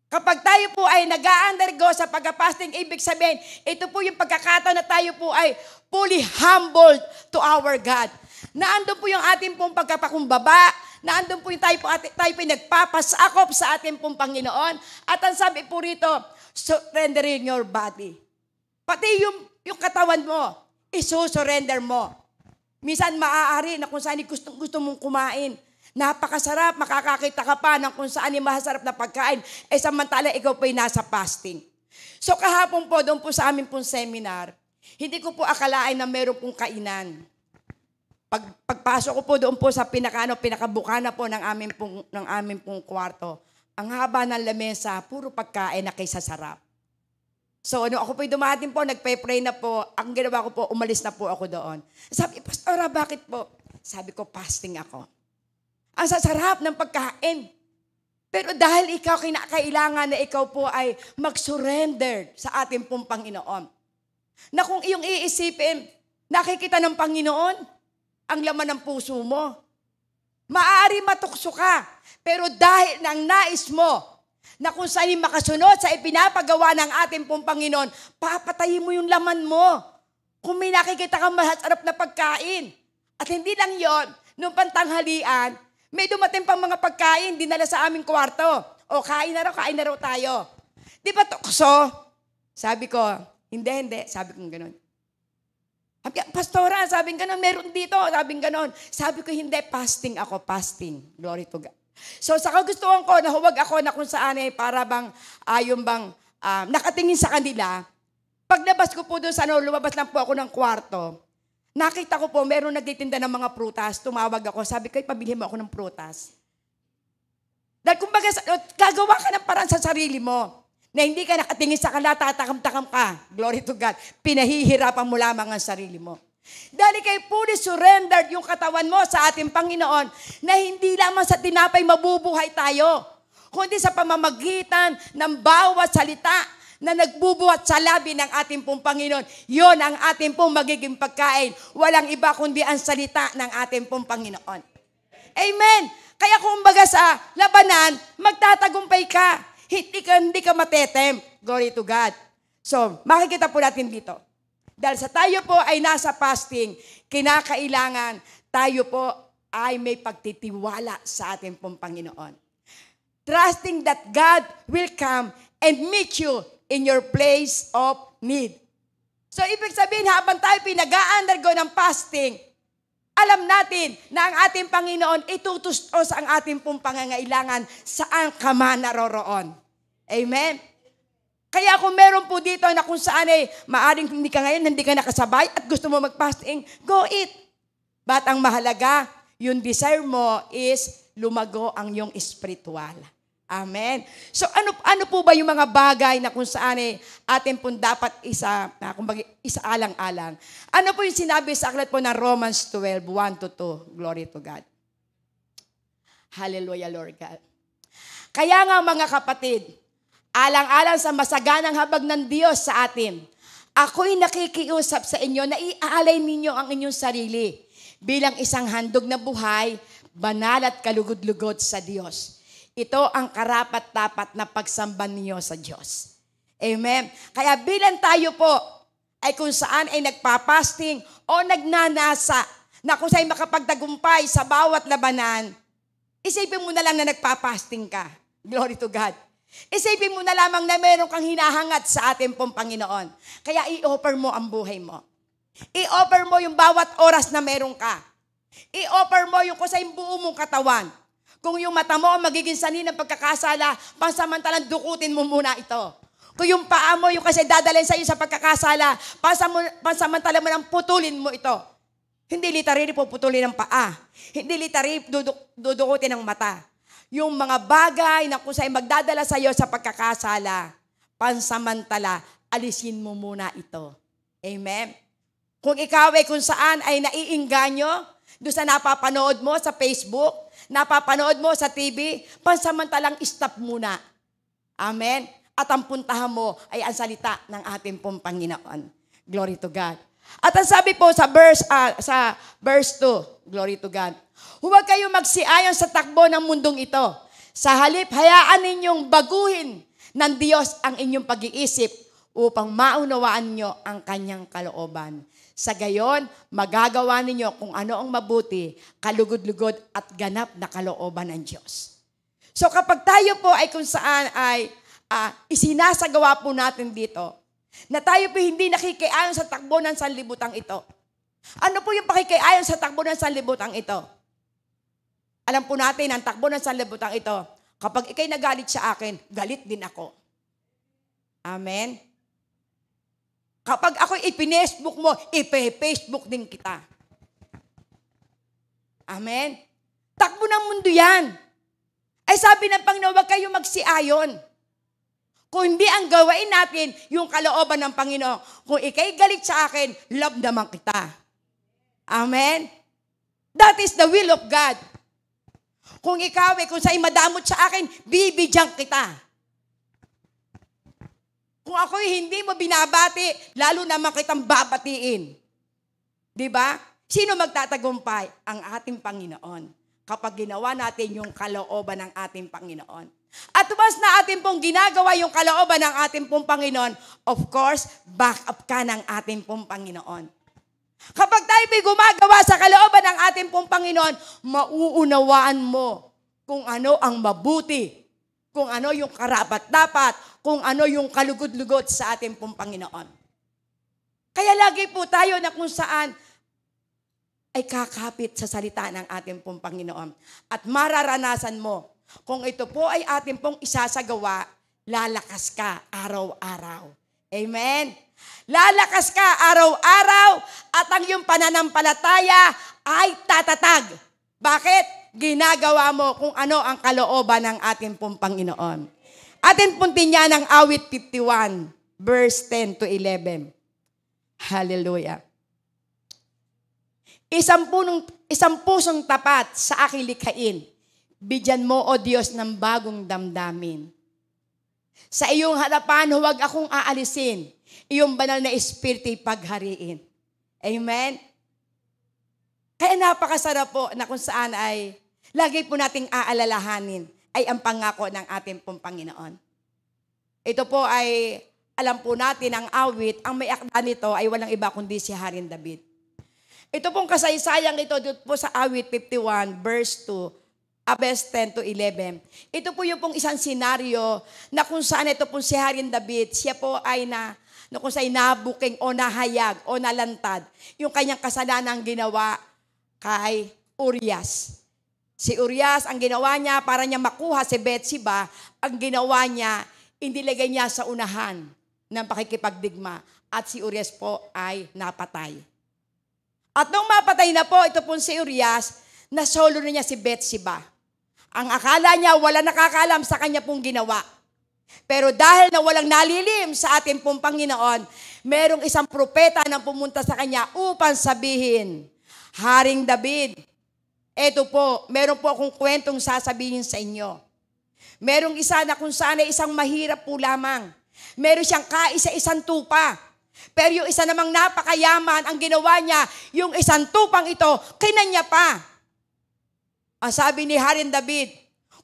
Kapag tayo po ay nag-undergo sa pagka-fasting, ibig sabihin, ito po yung pagkakataon na tayo po ay fully humbled to our God. Naandun po yung ating pong pagkapakumbaba, naandun po yung tayo po yung nagpapasakop sa ating pong Panginoon. At ang sabi po rito, surrendering your body. Pati yung katawan mo, isusurrender mo. Minsan maaari na kung saan gusto mong kumain. Napakasarap, makakakita ka pa ng kung saan yung masarap na pagkain. Samantala ikaw po'y nasa fasting. So kahapon po, doon po sa amin pong seminar, hindi ko po akalain na meron pong kainan. Pagpasok ko po doon po sa pinakabukana po ng aming pong kwarto, ang haba ng lamesa, puro pagkain na kaysa sarap. So ako po'y dumating po, nagpe-pray na po, ang ginawa ko po, umalis na po ako doon. Sabi, Pastora, bakit po? Sabi ko, fasting ako. Ang sasarap ng pagkain. Pero dahil ikaw kinakailangan na ikaw po ay mag-surrender sa ating pong Panginoon. Na kung iyong iisipin, nakikita ng Panginoon ang laman ng puso mo. Maaari matukso ka, pero dahil ng nais mo na kung saan makasunod sa ipinapagawa ng ating pong Panginoon, papatayin mo yung laman mo. Kung may nakikita kang masarap na pagkain. At hindi lang yon, nung pantanghalian, may dumating pang mga pagkain, dinala sa aming kwarto. O, kain na raw tayo. Di ba tukso? Sabi ko, hindi. Sabi ko gano'n. Pastora, sabi ko gano'n, meron dito. Sabi ko gano'n. Sabi ko, hindi, fasting ako, fasting. Glory to God. So, sa kagustuhan ko, nahuwag ako na kung saan ay para bang, nakatingin sa kanila, Paglabas ko po doon sa lumabas lang po ako ng kwarto. Nakita ko po, meron nagtitinda ng mga prutas. Tumawag ako, sabi ko, pabili mo ako ng prutas. Dahil kumbaga, gagawa ka ng paraan sa sarili mo na hindi ka nakatingin sa kalata, takam-takam ka. Glory to God. Pinahihirapan mo lamang ang sarili mo. Dahil kay fully surrendered yung katawan mo sa ating Panginoon na hindi lamang sa tinapay mabubuhay tayo, kundi sa pamamagitan ng bawat salita na nagbubuhat sa labi ng ating pong Panginoon. Yon ang ating pong magiging pagkain. Walang iba kundi ang salita ng ating pong Panginoon. Amen. Kaya kung baga sa labanan, magtatagumpay ka. Hindi ka matetem. Glory to God. So, makikita po natin dito. Dahil sa tayo po ay nasa fasting, kinakailangan tayo po ay may pagtitiwala sa ating pong Panginoon. Trusting that God will come and meet you in your place of need. So, ibig sabihin, habang tayo pinag-a-undergo ng fasting, alam natin na ang ating Panginoon itutustos ang ating pong pangangailangan saan ka man naroroon. Amen? Kaya kung meron po dito na kung saan maaring hindi ka ngayon, hindi ka nakasabay at gusto mo mag-fasting, go eat. But ang mahalaga, yung desire mo is lumago ang iyong spiritual. Amen. So ano po ba yung mga bagay na kung saan atin po dapat isaalang-alang? Ano po yung sinabi sa aklat po ng Romans 12, 1-2? Glory to God. Hallelujah, Lord God. Kaya nga mga kapatid, alang-alang sa masaganang habag ng Diyos sa atin, ako'y nakikiusap sa inyo na iaalay ninyo ang inyong sarili bilang isang handog na buhay, banal at kalugod-lugod sa Diyos. Ito ang karapat-dapat na pagsamba niyo sa Diyos. Amen. Kaya bilang tayo po ay kung saan ay nagpapasting o nagnanasa na kung saan makapagtagumpay sa bawat labanan, isipin mo na lang na nagpapasting ka. Glory to God. Isipin mo na lamang na meron kang hinahangat sa ating pong Panginoon. Kaya i-offer mo ang buhay mo. I-offer mo yung bawat oras na meron ka. I-offer mo yung kung saan buo mong katawan. Kung yung mata mo ang magiging sanhi ng pagkakasala, pansamantalang dukutin mo muna ito. Kung yung paa mo, yung kasi dadalhin sa iyo sa pagkakasala, pansamantala mo nang putulin mo ito. Hindi literally puputulin ng paa. Hindi literally dudukutin ng mata. Yung mga bagay na kung saan magdadala sa iyo sa pagkakasala, pansamantala, alisin mo muna ito. Amen? Kung ikaw ay kung saan ay naiinganyo, doon sa napapanood mo sa Facebook, napapanood mo sa TV, pansamantalang stop muna. Amen? At ang puntahan mo ay ang salita ng ating pong Panginoon. Glory to God. At ang sabi po sa verse 2, glory to God, huwag kayong magsiayon sa takbo ng mundong ito. Sa halip, hayaan ninyong baguhin ng Diyos ang inyong pag-iisip upang maunawaan nyo ang kanyang kalooban. Sa gayon, magagawa ninyo kung ano ang mabuti, kalugod-lugod at ganap na kalooban ng Diyos. So kapag tayo po ay kung saan ay isinasagawa po natin dito, na tayo po hindi nakikiayon sa takbo ng sanlibutan ito. Ano po yung pakikiayon sa takbo ng sanlibutan ito? Alam po natin, ang takbo ng sanlibutan ito, kapag ikay nagalit sa akin, galit din ako. Amen? Kapag ako ipinacebook mo, ipe-Facebook din kita. Amen? Takbo ng mundo yan. Ay sabi ng Panginoon, huwag kayong magsiayon. Kung hindi ang gawain natin, yung kalooban ng Panginoon. Kung ikay galit sa akin, love naman kita. Amen? That is the will of God. Kung ikaw kung sa'yo madamot sa akin, bibigyan kita. Kung ako'y hindi mo binabati, lalo naman kitang babatiin. Diba? Sino magtatagumpay? Ang ating Panginoon. Kapag ginawa natin yung kalooban ng ating Panginoon. At once na ating pong ginagawa yung kalooban ng ating pong Panginoon, of course, back up ka ng ating pong Panginoon. Kapag tayo po'y gumagawa sa kalooban ng ating pong Panginoon, mauunawaan mo kung ano ang mabuti, kung ano yung karapat-dapat, kung ano yung kalugod-lugod sa ating pong Panginoon. Kaya lagi po tayo na kung saan ay kakapit sa salita ng ating pong Panginoon. At mararanasan mo, kung ito po ay ating pong isasagawa, lalakas ka araw-araw. Amen? Lalakas ka araw-araw at ang iyong pananampalataya ay tatatag. Bakit? Ginagawa mo kung ano ang kalooban ng ating pong Panginoon. Atin pong tingnan ang awit 51, verse 10 to 11. Hallelujah. Isang pusong tapat sa aking likhain. Bigyan mo, O Diyos, ng bagong damdamin. Sa iyong harapan, huwag akong aalisin. Iyong banal na espiritu'y paghariin. Amen? Kaya napakasarap po na kung saan ay lagi po nating aalalahanin ay ang pangako ng ating pong Panginoon. Ito po ay, alam po natin ang awit, ang may akda nito ay walang iba kundi si Haring David. Ito pong kasaysayang ito dito po sa awit 51, verse 2, verse 10 to 11. Ito po yung pong isang senaryo na kung saan ito pong si Haring David, siya po ay kung saan nabuking o nahayag o nalantad yung kanyang kasalanang ginawa kay Urias. Si Urias, ang ginawa niya para niya makuha si Bathsheba, ang ginawa niya, inilagay niya sa unahan ng pakikipagdigma at si Urias po ay napatay. At nung mapatay na po, ito po si Urias, nasolo na niya si Bathsheba. Ang akala niya, wala nakakaalam sa kanya pong ginawa. Pero dahil na walang nalilim sa ating pong Panginoon, merong isang propeta na pumunta sa kanya upang sabihin, Haring David, eto po, meron po akong kwentong sasabihin sa inyo. Merong isa na kung saan ay isang mahirap po lamang. Meron siyang kaisa-isang tupa. Pero yung isa namang napakayaman, ang ginawa niya, yung isang tupang ito, kinanya pa. Ang sabi ni Haring David,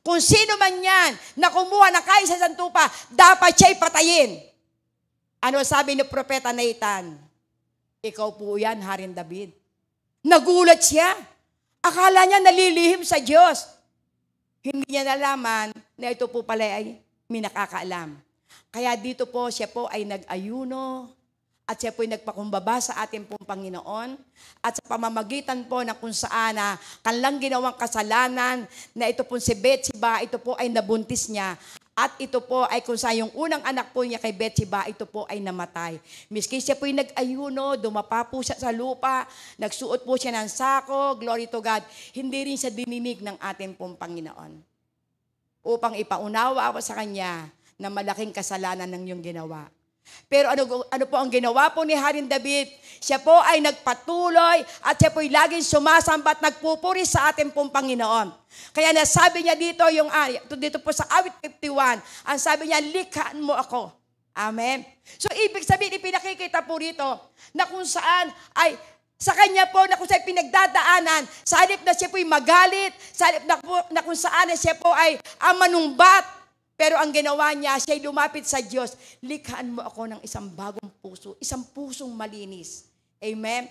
kung sino man yan na kumuha ng kaisa-isang tupa, dapat siya'y patayin. Ano sabi ni Propeta Nathan? Ikaw po yan, Haring David. Nagulat siya. Akala niya nalilihim sa Diyos. Hindi niya nalaman na ito po pala ay may nakakaalam. Kaya dito po, siya po ay nag-ayuno at siya po ay nagpakumbaba sa ating pong Panginoon at sa pamamagitan po na kung saan na kanilang ginawang kasalanan na ito po si Bathsheba, ito po ay nabuntis niya at ito po ay kung saan yung unang anak po niya kay Bathsheba, ito po ay namatay. Miski siya po ay nag-ayuno, dumapa po siya sa lupa, nagsuot po siya ng sako, glory to God, hindi rin siya dininig ng ating pong Panginoon. Upang ipaunawa sa kanya na malaking kasalanan ng iyong ginawa. Pero ano po ang ginawa po ni Haring David? Siya po ay nagpatuloy at siya po ay laging sumasamba at nagpupuri sa ating pong Panginoon. Kaya nasabi niya dito po sa awit 51, ang sabi niya, likhaan mo ako. Amen. So ibig sabihin, ipinakikita po rito na kung saan ay sa kanya po na kung saan pinagdadaanan, sa halip na siya po ay magalit, sa halip na kung saan siya po ay manumbat. Pero ang ginawa niya, siya'y lumapit sa Diyos, likhaan mo ako ng isang bagong puso, isang pusong malinis. Amen?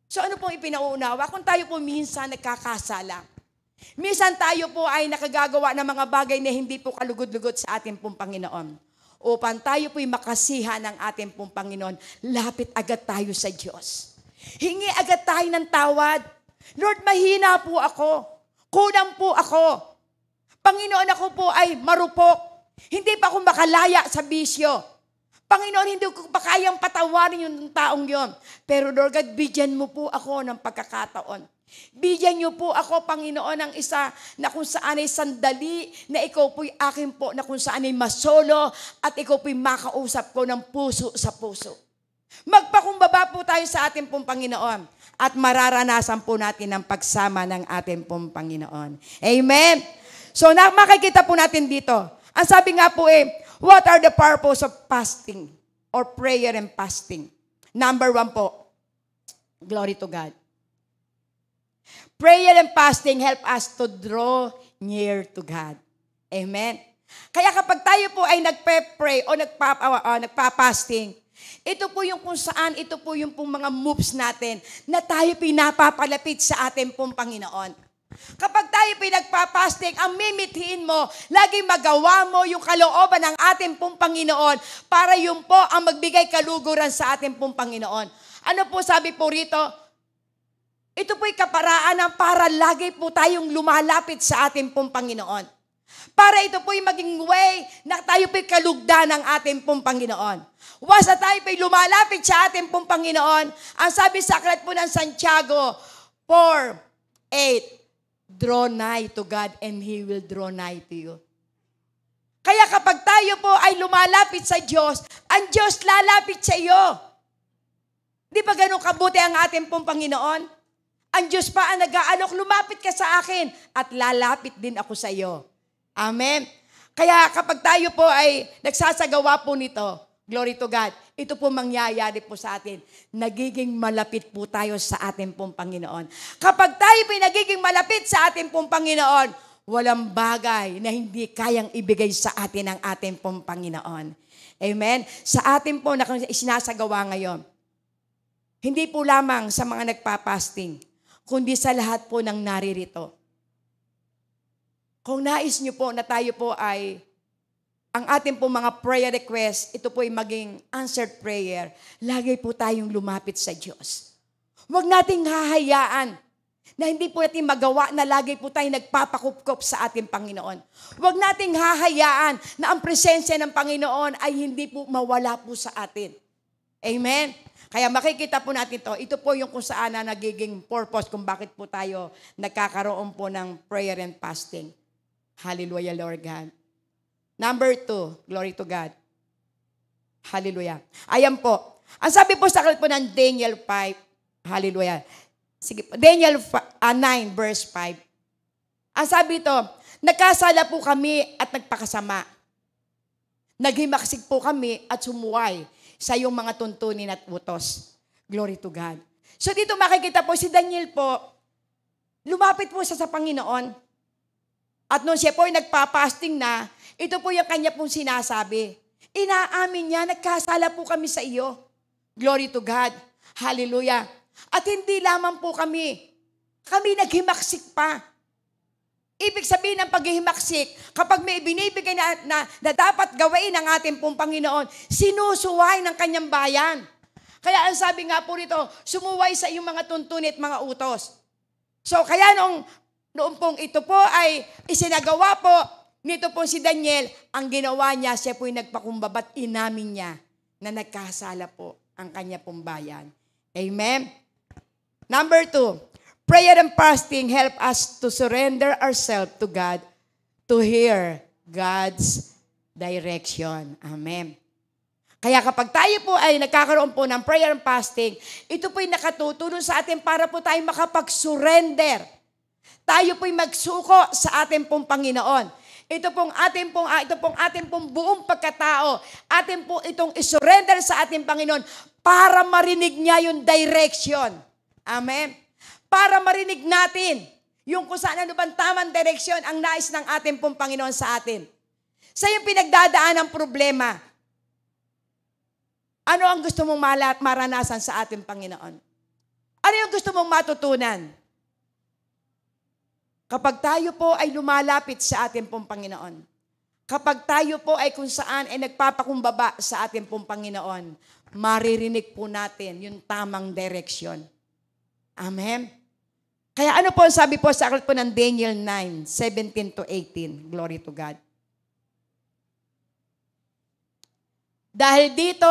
So ano pong ipinauunawa? Kung tayo po minsan nagkakasala, minsan tayo po ay nakagagawa ng mga bagay na hindi po kalugod-lugod sa ating pong Panginoon. Upang tayo po'y makasiha ng ating pong Panginoon, lapit agad tayo sa Diyos. Hingi agad tayo ng tawad. Lord, mahina po ako. Kulang po ako. Panginoon, ako po ay marupok. Hindi pa ako makalaya sa bisyo. Panginoon, hindi ko pa kayang patawarin yung taong yon. Pero Lord God, bigyan mo po ako ng pagkakataon. Bigyan niyo po ako, Panginoon, ng isa na kung saan ay sandali na ikaw po'y akin po, na kung saan ay masolo at ikaw po'y makausap ko ng puso sa puso. Magpakumbaba po tayo sa ating pong Panginoon at mararanasan po natin ang pagsama ng ating pong Panginoon. Amen? So, makikita po natin dito. Ang sabi nga po what are the purpose of fasting or prayer and fasting? Number 1 po, glory to God. Prayer and fasting help us to draw near to God. Amen? Kaya kapag tayo po ay nagpe-pray o nagpa-fasting, ito po yung kung saan, ito po yung pong mga moves natin na tayo pinapapalapit sa ating pong Panginoon. Kapag tayo pinagpapasting, ang mimithiin mo, laging magawa mo yung kalooban ng ating pong Panginoon para yun po ang magbigay kaluguran sa ating pong Panginoon. Ano po sabi po rito? Ito po'y kaparaanan para lagi po tayong lumalapit sa ating pong Panginoon. Para ito po'y maging way na tayo po'y kalugdan ng ating pong Panginoon. Once na tayo po'y lumalapit sa ating pong Panginoon, ang sabi sa aklat po ng Santiago 4:8, draw nigh to God and He will draw nigh to you. Kaya kapag tayo po ay lumalapit sa Diyos, ang Diyos lalapit sa iyo. Di ba ganun kabuti ang ating pong Panginoon? Ang Diyos pa ang nag-aalok, lumapit ka sa akin at lalapit din ako sa iyo. Amen. Kaya kapag tayo po ay nagsasagawa po nito, glory to God, ito po mangyayari po sa atin. Nagiging malapit po tayo sa ating pong Panginoon. Kapag tayo po nagiging malapit sa ating pong Panginoon, walang bagay na hindi kayang ibigay sa atin ng ating pong Panginoon. Amen. Sa atin po na isinasagawa ngayon, hindi po lamang sa mga nagpapasting, kundi sa lahat po ng naririto. Kung nais niyo po na tayo po ay, ang ating po mga prayer request, ito po ay maging answered prayer, lagi po tayong lumapit sa Diyos. Huwag nating hahayaan na hindi po natin magawa na lagi po tayong nagpapakupkop sa ating Panginoon. Huwag nating hahayaan na ang presensya ng Panginoon ay hindi po mawala po sa atin. Amen? Kaya makikita po natin ito po yung kung saan na nagiging purpose kung bakit po tayo nagkakaroon po ng prayer and fasting. Hallelujah, Lord God. Number 2, glory to God. Hallelujah. Ayan po. Ang sabi po sa aklat po ng Daniel 5, hallelujah. Sige po, Daniel 9 verse 5. Ang sabi ito, nagkasala po kami at nagpakasama. Naghimaksik po kami at sumuway sa iyong mga tuntunin at utos. Glory to God. So dito makikita po si Daniel po, lumapit po siya sa Panginoon. At nung siya po ay nagpapasting na, ito po yung kanya pong sinasabi. Inaamin niya, nagkasala po kami sa iyo. Glory to God. Hallelujah. At hindi lamang po kami naghimaksik pa. Ibig sabihin ng paghihimaksik, kapag may binibigay na dapat gawain ng ating pong Panginoon, sinusuway ng kanyang bayan. Kaya ang sabi nga po rito, sumuway sa iyong mga tuntunin at mga utos. So kaya noong pong ito po ay isinagawa po nito po si Daniel, ang ginawa niya, siya po'y nagpakumbaba at inamin niya na nagkasala po ang kanya pong bayan. Amen? Number 2, prayer and fasting help us to surrender ourselves to God to hear God's direction. Amen. Kaya kapag tayo po ay nagkakaroon po ng prayer and fasting, ito po'y nakatutulong sa atin para po tayo makapag-surrender. Tayo po'y magsuko sa ating pong Panginoon. Ito pong ating pong buong pagkatao, atin po itong isurrender sa ating Panginoon para marinig niya yung direction. Amen? Para marinig natin yung kung saan ano bang tamang direction ang nais ng ating pong Panginoon sa atin. Sa yung pinagdadaan ng problema, ano ang gusto mong maranasan sa ating Panginoon? Ano yung gusto mong matutunan? Kapag tayo po ay lumalapit sa ating pong Panginoon, kapag tayo po ay kung saan ay nagpapakumbaba sa ating pong Panginoon, maririnig po natin yung tamang direksyon. Amen? Kaya ano po ang sabi po sa aklat po ng Daniel 9:17-18? Glory to God. Dahil dito,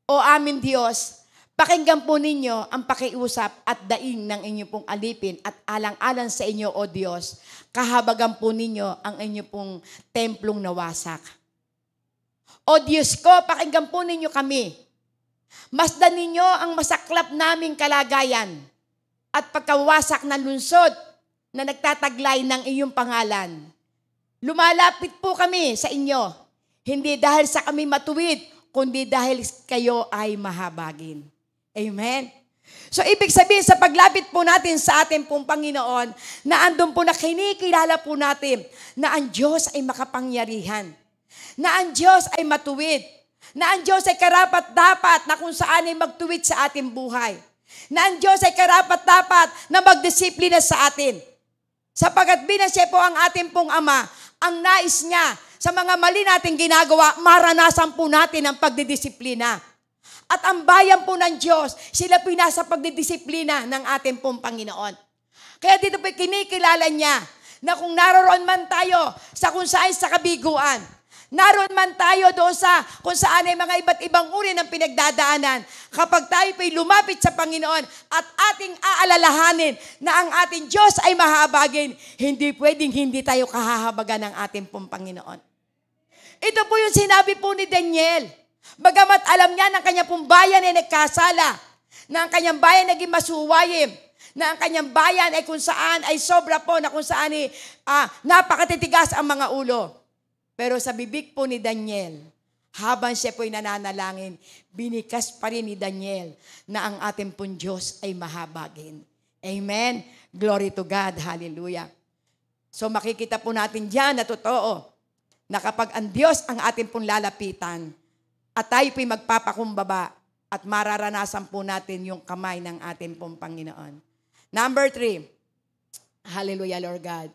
o aming Diyos, pakinggan po ninyo ang pakiusap at daing ng inyong pong alipin at alang-alang sa inyo, O Diyos, kahabagan po ninyo ang inyong pong templong nawasak. O Diyos ko, pakinggan po ninyo kami. Masdan ninyo ang masaklap naming kalagayan at pagkawasak ng lungsod na nagtataglay ng iyong pangalan. Lumalapit po kami sa inyo, hindi dahil sa kami matuwid, kundi dahil kayo ay mahabagin. Amen? So, ibig sabihin sa paglapit po natin sa ating pong Panginoon, na andun po na kinikilala po natin na ang Diyos ay makapangyarihan, na ang Diyos ay matuwid, na ang Diyos ay karapat-dapat na kung saan ay magtuwid sa ating buhay, na ang Diyos ay karapat-dapat na magdisiplina sa atin. Sapagat binasya po ang ating pong Ama, ang nais niya sa mga mali nating ginagawa, maranasan po natin ang pagdidisiplina. At ang bayan po ng Diyos, sila po nasa pagdidisiplina ng ating pong Panginoon. Kaya dito po kinikilala niya na kung naroon man tayo sa kung saan sa kabiguan, naroon man tayo doon sa kung saan ay mga iba't ibang uri ng pinagdadaanan, kapag tayo po'y lumapit sa Panginoon at ating aalalahanin na ang ating Diyos ay mahabagin, hindi pwedeng hindi tayo kahahabagan ng ating pong Panginoon. Ito po yung sinabi po ni Daniel. Bagamat alam niya na ang kanyang pong bayan ay nagkasala, na ang kanyang bayan naging masuwayim, na ang kanyang bayan ay kung saan ay sobra po, na kung saan ay napakatitigas ang mga ulo. Pero sa bibig po ni Daniel, habang siya po'y nananalangin, binikas pa rin ni Daniel na ang ating pong Diyos ay mahabagin. Amen? Glory to God. Hallelujah. So makikita po natin diyan na totoo na kapag ang Diyos ang ating pong lalapitan at tayo po'y magpapakumbaba at mararanasan po natin yung kamay ng ating pong Panginoon. Number 3. Hallelujah, Lord God.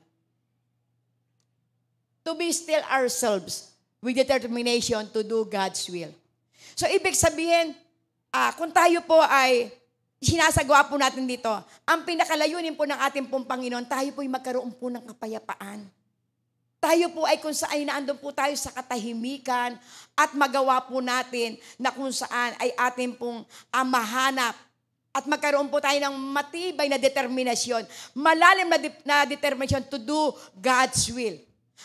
To be still ourselves with determination to do God's will. So, ibig sabihin, kung tayo po ay sinasagawa po natin dito, ang pinakalayunin po ng ating pong Panginoon, tayo po ay magkaroon po ng kapayapaan. Tayo po ay kung saan naandun po tayo sa katahimikan at magawa po natin na kung saan ay ating pong mahanap at magkaroon po tayo ng matibay na determinasyon, malalim na determinasyon to do God's will.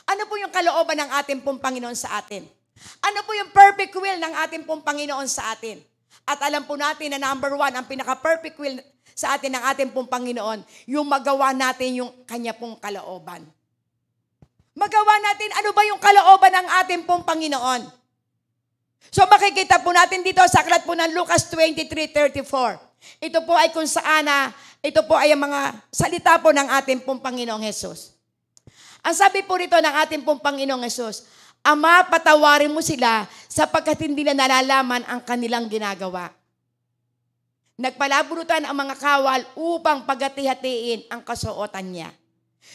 Ano po yung kalooban ng ating pong Panginoon sa atin? Ano po yung perfect will ng ating pong Panginoon sa atin? At alam po natin na number 1, ang pinaka-perfect will sa atin ng ating pong Panginoon, yung magawa natin yung kanya pong kalooban. Magawa natin, ano ba yung kalooban ng ating pong Panginoon? So makikita po natin dito sa aklat po ng Lucas 23:34. Ito po ay kung saan ito po ay ang mga salita po ng ating pong Panginoong Hesus. Ang sabi po rito ng ating pong Panginoong Hesus, Ama, patawarin mo sila sapagkat hindi na nalalaman ang kanilang ginagawa. Nagpalaburutan ang mga kawal upang pagati-hatiin ang kasuotan niya.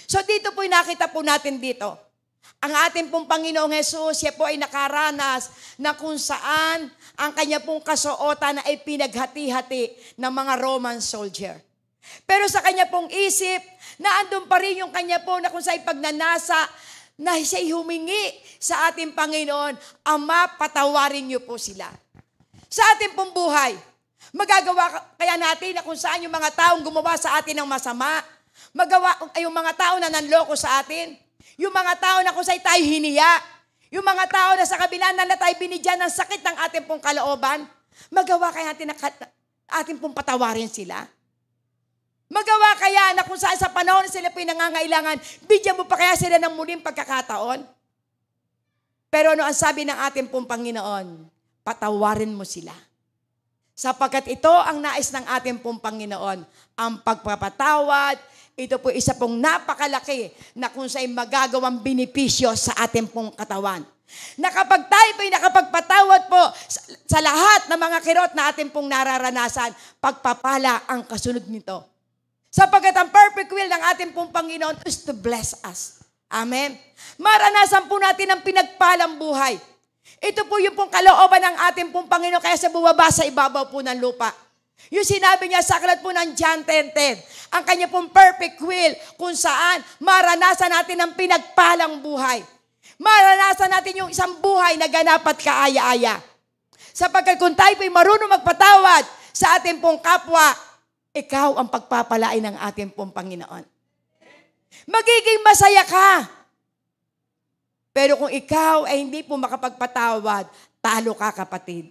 So dito po nakita po natin dito, ang ating pong Panginoong Hesus, siya po ay nakaranas na kung saan ang kanya pong kasuotan ay pinaghati-hati ng mga Roman soldier. Pero sa kanya pong isip, naandun pa rin yung kanya po na kung saan pagnanasa, na siya'y humingi sa ating Panginoon, Ama, patawarin niyo po sila. Sa ating pong buhay, magagawa kaya natin na kung saan yung mga taong gumawa sa atin ng masama, yung mga tao na nanloko sa atin, yung mga tao na kung saan tayo hiniya, yung mga tao na sa kabila na tayo binigyan ng sakit ng ating pong kalooban, magawa kaya natin na ating pong patawarin sila. Magawa kaya na kung saan sa panahon sila pinangangailangan, bigyan mo pa kaya sila ng muling pagkakataon? Pero ano ang sabi ng ating pong Panginoon? Patawarin mo sila. Sapagkat ito ang nais ng ating pong Panginoon, ang pagpapatawad. Ito po isa pong napakalaki na kung saan magagawang benepisyo sa ating pong katawan. Na kapag tayo po'y nakapagpatawad po sa lahat ng mga kirot na ating pong nararanasan, pagpapala ang kasunod nito. Sapagkat ang perfect will ng ating pong Panginoon is to bless us. Amen? Maranasan po natin ang pinagpalang buhay. Ito po yung pong kalooban ng ating pong Panginoon kaya sa bumaba sa ibabaw po ng lupa. Yung sinabi niya sa aklat po ng John 10:10, ang kanya pong perfect will kung saan maranasan natin ang pinagpalang buhay. Maranasan natin yung isang buhay na ganap at kaaya-aya. Sapagkat kung tayo po'y marunong magpatawad sa ating pong kapwa, ikaw ang pagpapalain ng ating pong Panginoon. Magiging masaya ka. Pero kung ikaw ay hindi po makapagpatawad, talo ka, kapatid.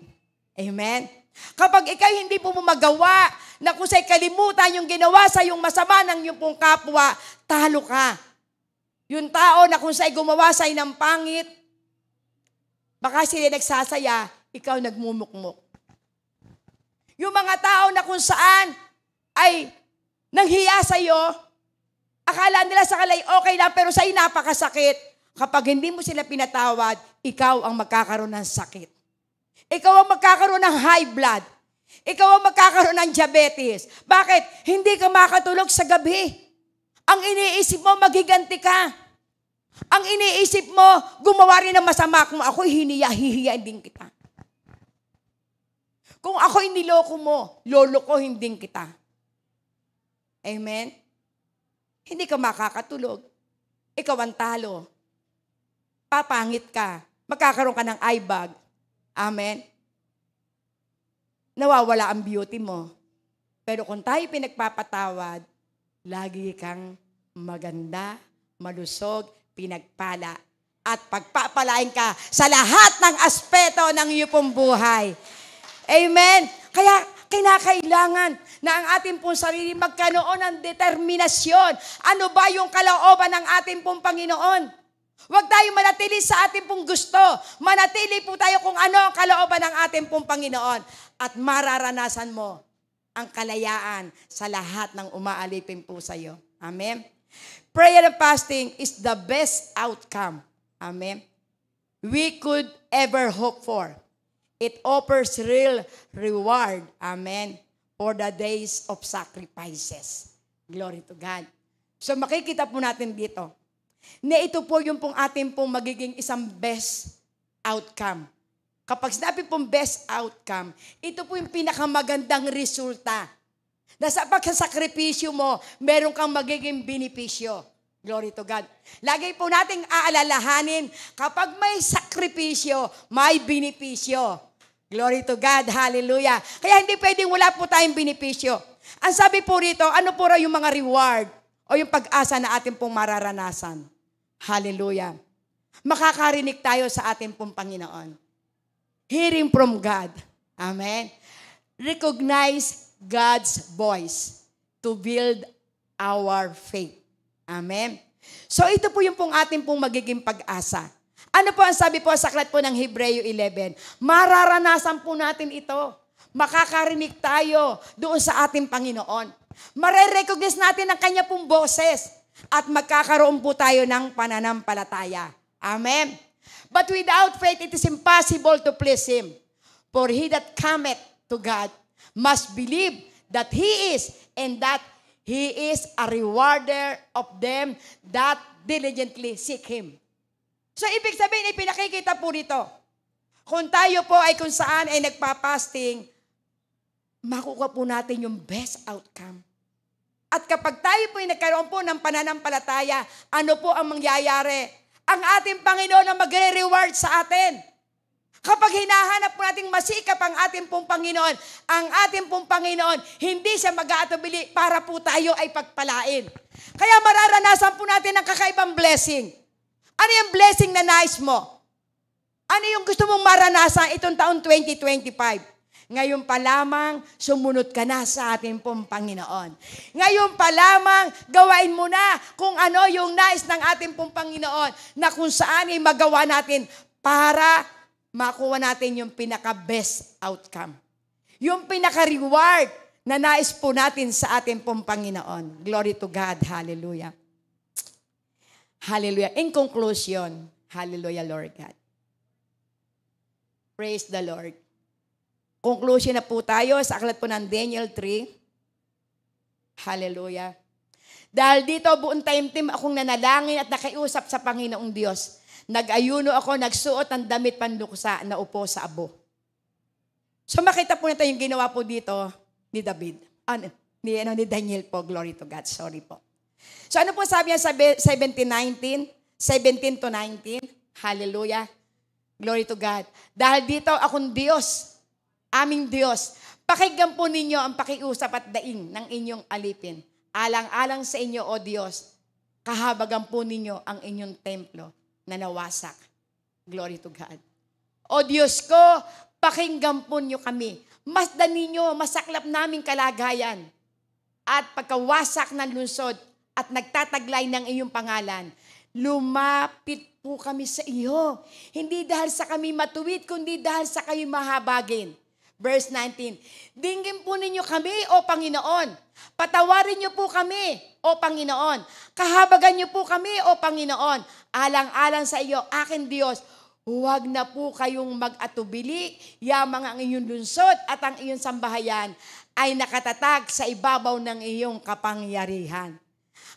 Amen? Kapag ikaw hindi po magawa na kung sa'y kalimutan yung ginawa sa yung masama ng yung pong kapwa, talo ka. Yung tao na kung sa'y gumawa sa'y ng pangit, baka sila nagsasaya, ikaw nagmumukmuk. Yung mga tao na kung saan ay nanghiya sa'yo, akala nila sa kalay okay lang, pero sa'yo napakasakit. Kapag hindi mo sila pinatawad, ikaw ang magkakaroon ng sakit. Ikaw ang magkakaroon ng high blood. Ikaw ang magkakaroon ng diabetes. Bakit? Hindi ka makatulog sa gabi. Ang iniisip mo, magiganti ka. Ang iniisip mo, gumawa rin ng masama. Kung ako'y hihiyain din kita. Kung ako'y niloko mo, lolokohin din kita. Amen? Hindi ka makakatulog. ikaw ang talo. Papangit ka. Magkakaroon ka ng eye bag. Amen? Nawawala ang beauty mo. Pero kung tayo pinagpapatawad, lagi kang maganda, malusog, pinagpala, at pagpapalain ka sa lahat ng aspeto ng iyong pong buhay. Amen? Kaya kinakailangan na ang ating pong sarili magkaroon ng determinasyon. Ano ba yung kalooban ng ating pong Panginoon? Huwag tayo manatili sa ating pong gusto. Manatili po tayo kung ano ang kalooban ng ating pong Panginoon. At mararanasan mo ang kalayaan sa lahat ng umaalipin po sa iyo. Amen? Prayer and fasting is the best outcome. Amen? We could ever hope for. It offers real reward. Amen? For the days of sacrifices. Glory to God. So makikita po natin dito na ito po yung pong ating pong magiging isang best outcome. Kapag sinabi pong best outcome, ito po yung pinakamagandang resulta. Na sa pagsasakripisyo mo, meron kang magiging benepisyo. Glory to God. Lagi po nating aalalahanin, kapag may sakripisyo, may benepisyo. Glory to God. Hallelujah. Kaya hindi pwedeng wala po tayong benepisyo. Ang sabi po rito, ano po raw yung mga reward o yung pag-asa na ating pong mararanasan? Hallelujah. Makakarinig tayo sa ating pong Panginoon. Hearing from God. Amen. Recognize God's voice to build our faith. Amen. So ito po yung pong ating pong magiging pag-asa. Ano po ang sabi po sa aklat po ng Hebreo 11? Mararanasan po natin ito. Makakarinig tayo doon sa ating Panginoon. Mare-recognize natin ang kanya pong boses at magkakaroon po tayo ng pananampalataya. Amen. But without faith, it is impossible to please Him. For he that cometh to God must believe that He is, and that He is a rewarder of them that diligently seek Him. So, ibig sabihin, ipinakikita po rito. Kung tayo po ay kung saan ay nagpapasting, makukuha po natin yung best outcome. At kapag tayo po ay nagkaroon po ng pananampalataya, ano po ang mangyayari? Ang ating Panginoon ang magre-reward sa atin. Kapag hinahanap po natin masikap ang ating pong Panginoon, ang ating pong Panginoon, hindi siya mag-aatubili para po tayo ay pagpalain. Kaya mararanasan po natin ang kakaibang blessing. Ano yung blessing na nais mo? Ano yung gusto mong maranasan itong taon 2025? Ngayon pa lamang, sumunod ka na sa ating pong Panginoon. Ngayon pa lamang, gawain mo na kung ano yung nais ng ating pong Panginoon na kung saan ay magawa natin para makuha natin yung pinaka-best outcome. Yung pinaka-reward na nais po natin sa ating pong Panginoon. Glory to God. Hallelujah. Hallelujah. In conclusion, hallelujah, Lord God. Praise the Lord. Conclusion na po tayo sa aklat po ng Daniel 3. Hallelujah. Dahil dito buong time akong nanalangin at nakiusap sa Panginoong Diyos. Nag-ayuno ako, nagsuot ng damit panluksa na upo sa abo. So makita po natin yung ginawa po dito ni David. Ni Daniel po, glory to God. Sorry po. So ano po sabi niya sa 17 to 19? Hallelujah. Glory to God. Dahil dito akong Diyos, aming Diyos, pakinggan po ninyo ang pakiusap at daing ng inyong alipin. Alang-alang sa inyo, O Diyos, kahabagan po ninyo ang inyong templo na nawasak. Glory to God. O Diyos ko, pakinggan po nyo kami. Masdan ninyo, masaklap naming kalagayan at pagkawasak ng lungsod at nagtataglay ng iyong pangalan. Lumapit po kami sa iyo. Hindi dahil sa kami matuwid, kundi dahil sa kayo mahabagin. Verse 19, dinggin po ninyo kami, O Panginoon. Patawarin niyo po kami, O Panginoon. Kahabagan niyo po kami, O Panginoon. Alang-alang sa iyo, aking Diyos, huwag na po kayong mag-atubili, yamang ang inyong lungsod at ang iyong sambahayan ay nakatatag sa ibabaw ng iyong kapangyarihan.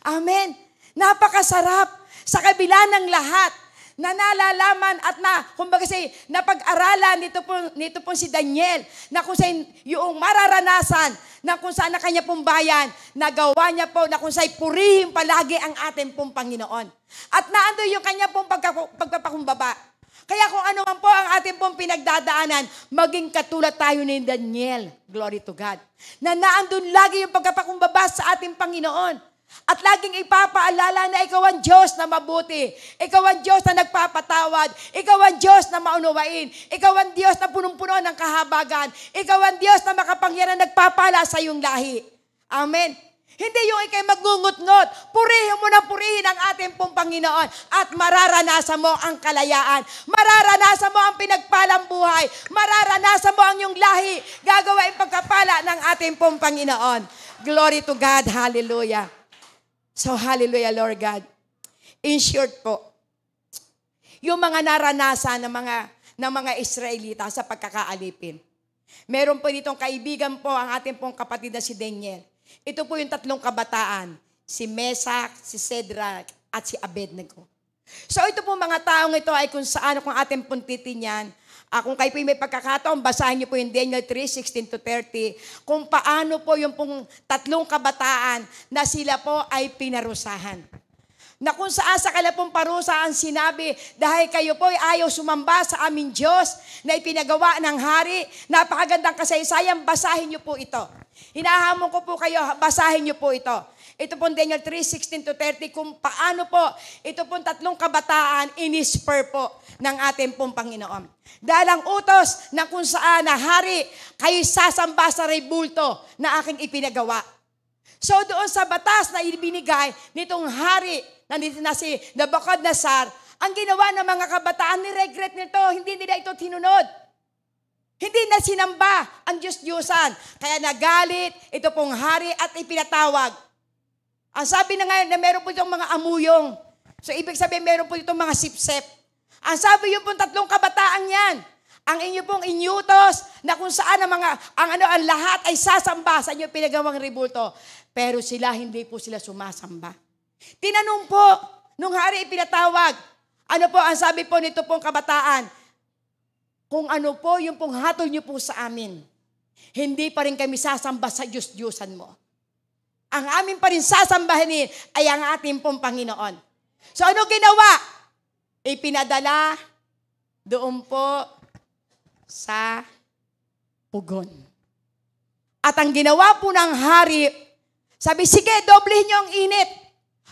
Amen. Napakasarap. Sa kabila ng lahat, na nalalaman at kumbaga napag-aralan nito po si Daniel, na kung saan yung mararanasan, na kung saan na kanya pong bayan, nagawa niya po na kung saan purihin palagi ang ating pong Panginoon. At naando yung kanya pong pagpapakumbaba. Kaya kung ano man po ang ating pong pinagdadaanan, maging katulad tayo ni Daniel, glory to God, na naandun lagi yung pagpapakumbaba sa ating Panginoon. At laging ipapaalala na ikaw ang Diyos na mabuti. Ikaw ang Diyos na nagpapatawad. Ikaw ang Diyos na maunawain. Ikaw ang Diyos na punong-puno ng kahabagan. Ikaw ang Diyos na makapangyarihan nagpapala sa iyong lahi. Amen. Hindi yung ikay magungut-ngot. Purihin mo na purihin ang ating pong Panginoon at mararanasan mo ang kalayaan. Mararanasan mo ang pinagpalang buhay. Mararanasan mo ang iyong lahi. Gagawa ang pagkapala ng ating pong Panginoon. Glory to God. Hallelujah. So, hallelujah, Lord God. In short po, yung mga naranasan ng mga Israelita sa pagkakaalipin. Meron po ditong kaibigan po ang ating pong kapatid na si Daniel. Ito po yung 3 kabataan, si Mesak, si Shadrach, at si Abednego. So, ito po mga taong ito ay kung saan, kung ating pong titinyan, kung kayo po may pagkakataon, basahin niyo po yung Daniel 3:16-30, kung paano po yung pong 3 kabataan na sila po ay pinarusahan. Na kung saan sa kala pong parusahan sinabi, dahil kayo po ay ayaw sumamba sa aming Diyos na ipinagawa ng hari, napakagandang kasaysayan, basahin niyo po ito. Hinahamon ko po kayo, basahin niyo po ito. Ito pong Daniel 3:16-30, kung paano po ito pong 3 kabataan inisper po ng ating pong Panginoon. Dahil ang utos na kung saan na hari, kayo sasamba sa rebulto na aking ipinagawa. So doon sa batas na ibinigay nitong hari na si Nabucodonosor, ang ginawa ng mga kabataan, ni-regret nito, hindi nila ito tinunod. Hindi na sinamba ang Diyos-Diyusan. Kaya nagalit ito pong hari at ipinatawag. Ang sabi na ngayon na meron po itong mga amuyong. So ibig sabihin meron po itong mga sipsep. Ang sabi yung pong 3 kabataan yan, ang inyo pong inyutos na kung saan ang lahat ay sasamba sa inyo pinagawang rebulto. Pero hindi po sila sumasamba. Tinanong po, nung hari ipinatawag, ano po ang sabi po nito pong kabataan? Kung ano po yung pong hatol nyo po sa amin, hindi pa rin kami sasamba sa Diyos-Diyusan mo. Ang amin pa rin sasambahin ay ang ating pong Panginoon. So ano ginawa? Ipinadala doon po sa pugon. At ang ginawa po ng hari, sabi, sige, doblehin niyo ang init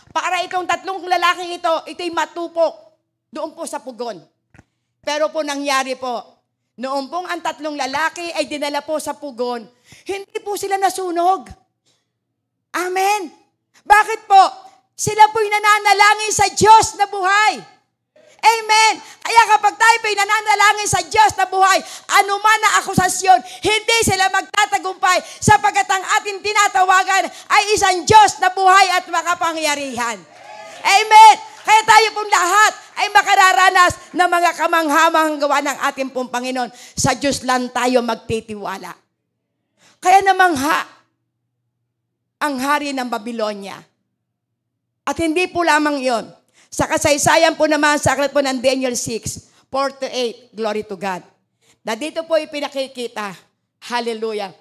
para itong 3 lalaking ito'y matupok doon po sa pugon. Pero po nangyari po, noon pong ang 3 lalaki ay dinala po sa pugon, hindi po sila nasunog. Amen. Bakit po? Sila po'y nananalangin sa Diyos na buhay. Amen. Kaya kapag tayo po'y nananalangin sa Diyos na buhay, anuman na akusasyon, hindi sila magtatagumpay sapagkat ang ating tinatawagan ay isang Diyos na buhay at makapangyarihan. Amen. Kaya tayo pong lahat ay makararanas ng mga kamanghamang gawa ng ating pong Panginoon. Sa Diyos lang tayo magtitiwala. Kaya namangha ang hari ng Babylonia. At hindi po lamang yon. Sa kasaysayan po naman, sa aklat po ng Daniel 6:4-8, glory to God. Na dito po ipinakikita, hallelujah.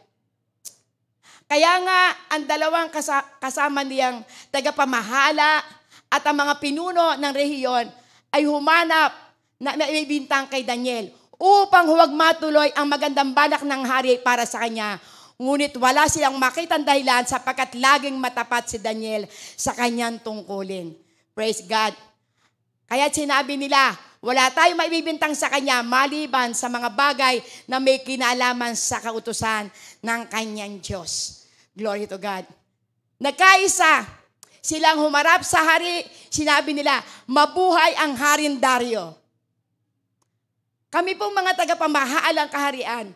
Kaya nga, ang 2 kasama niyang tagapamahala at ang mga pinuno ng rehiyon ay humanap na maibintang kay Daniel upang huwag matuloy ang magandang balak ng hari para sa kanya. Ngunit wala silang makitang dahilan sapagkat laging matapat si Daniel sa kanyang tungkulin. Praise God. Kaya sinabi nila, wala tayong maibibintang sa kanya maliban sa mga bagay na may kinalaman sa kautusan ng kanyang Diyos. Glory to God. Nagkaisa silang humarap sa hari, sinabi nila, mabuhay ang Haring Dario. Kami pong mga tagapamahalang kaharian,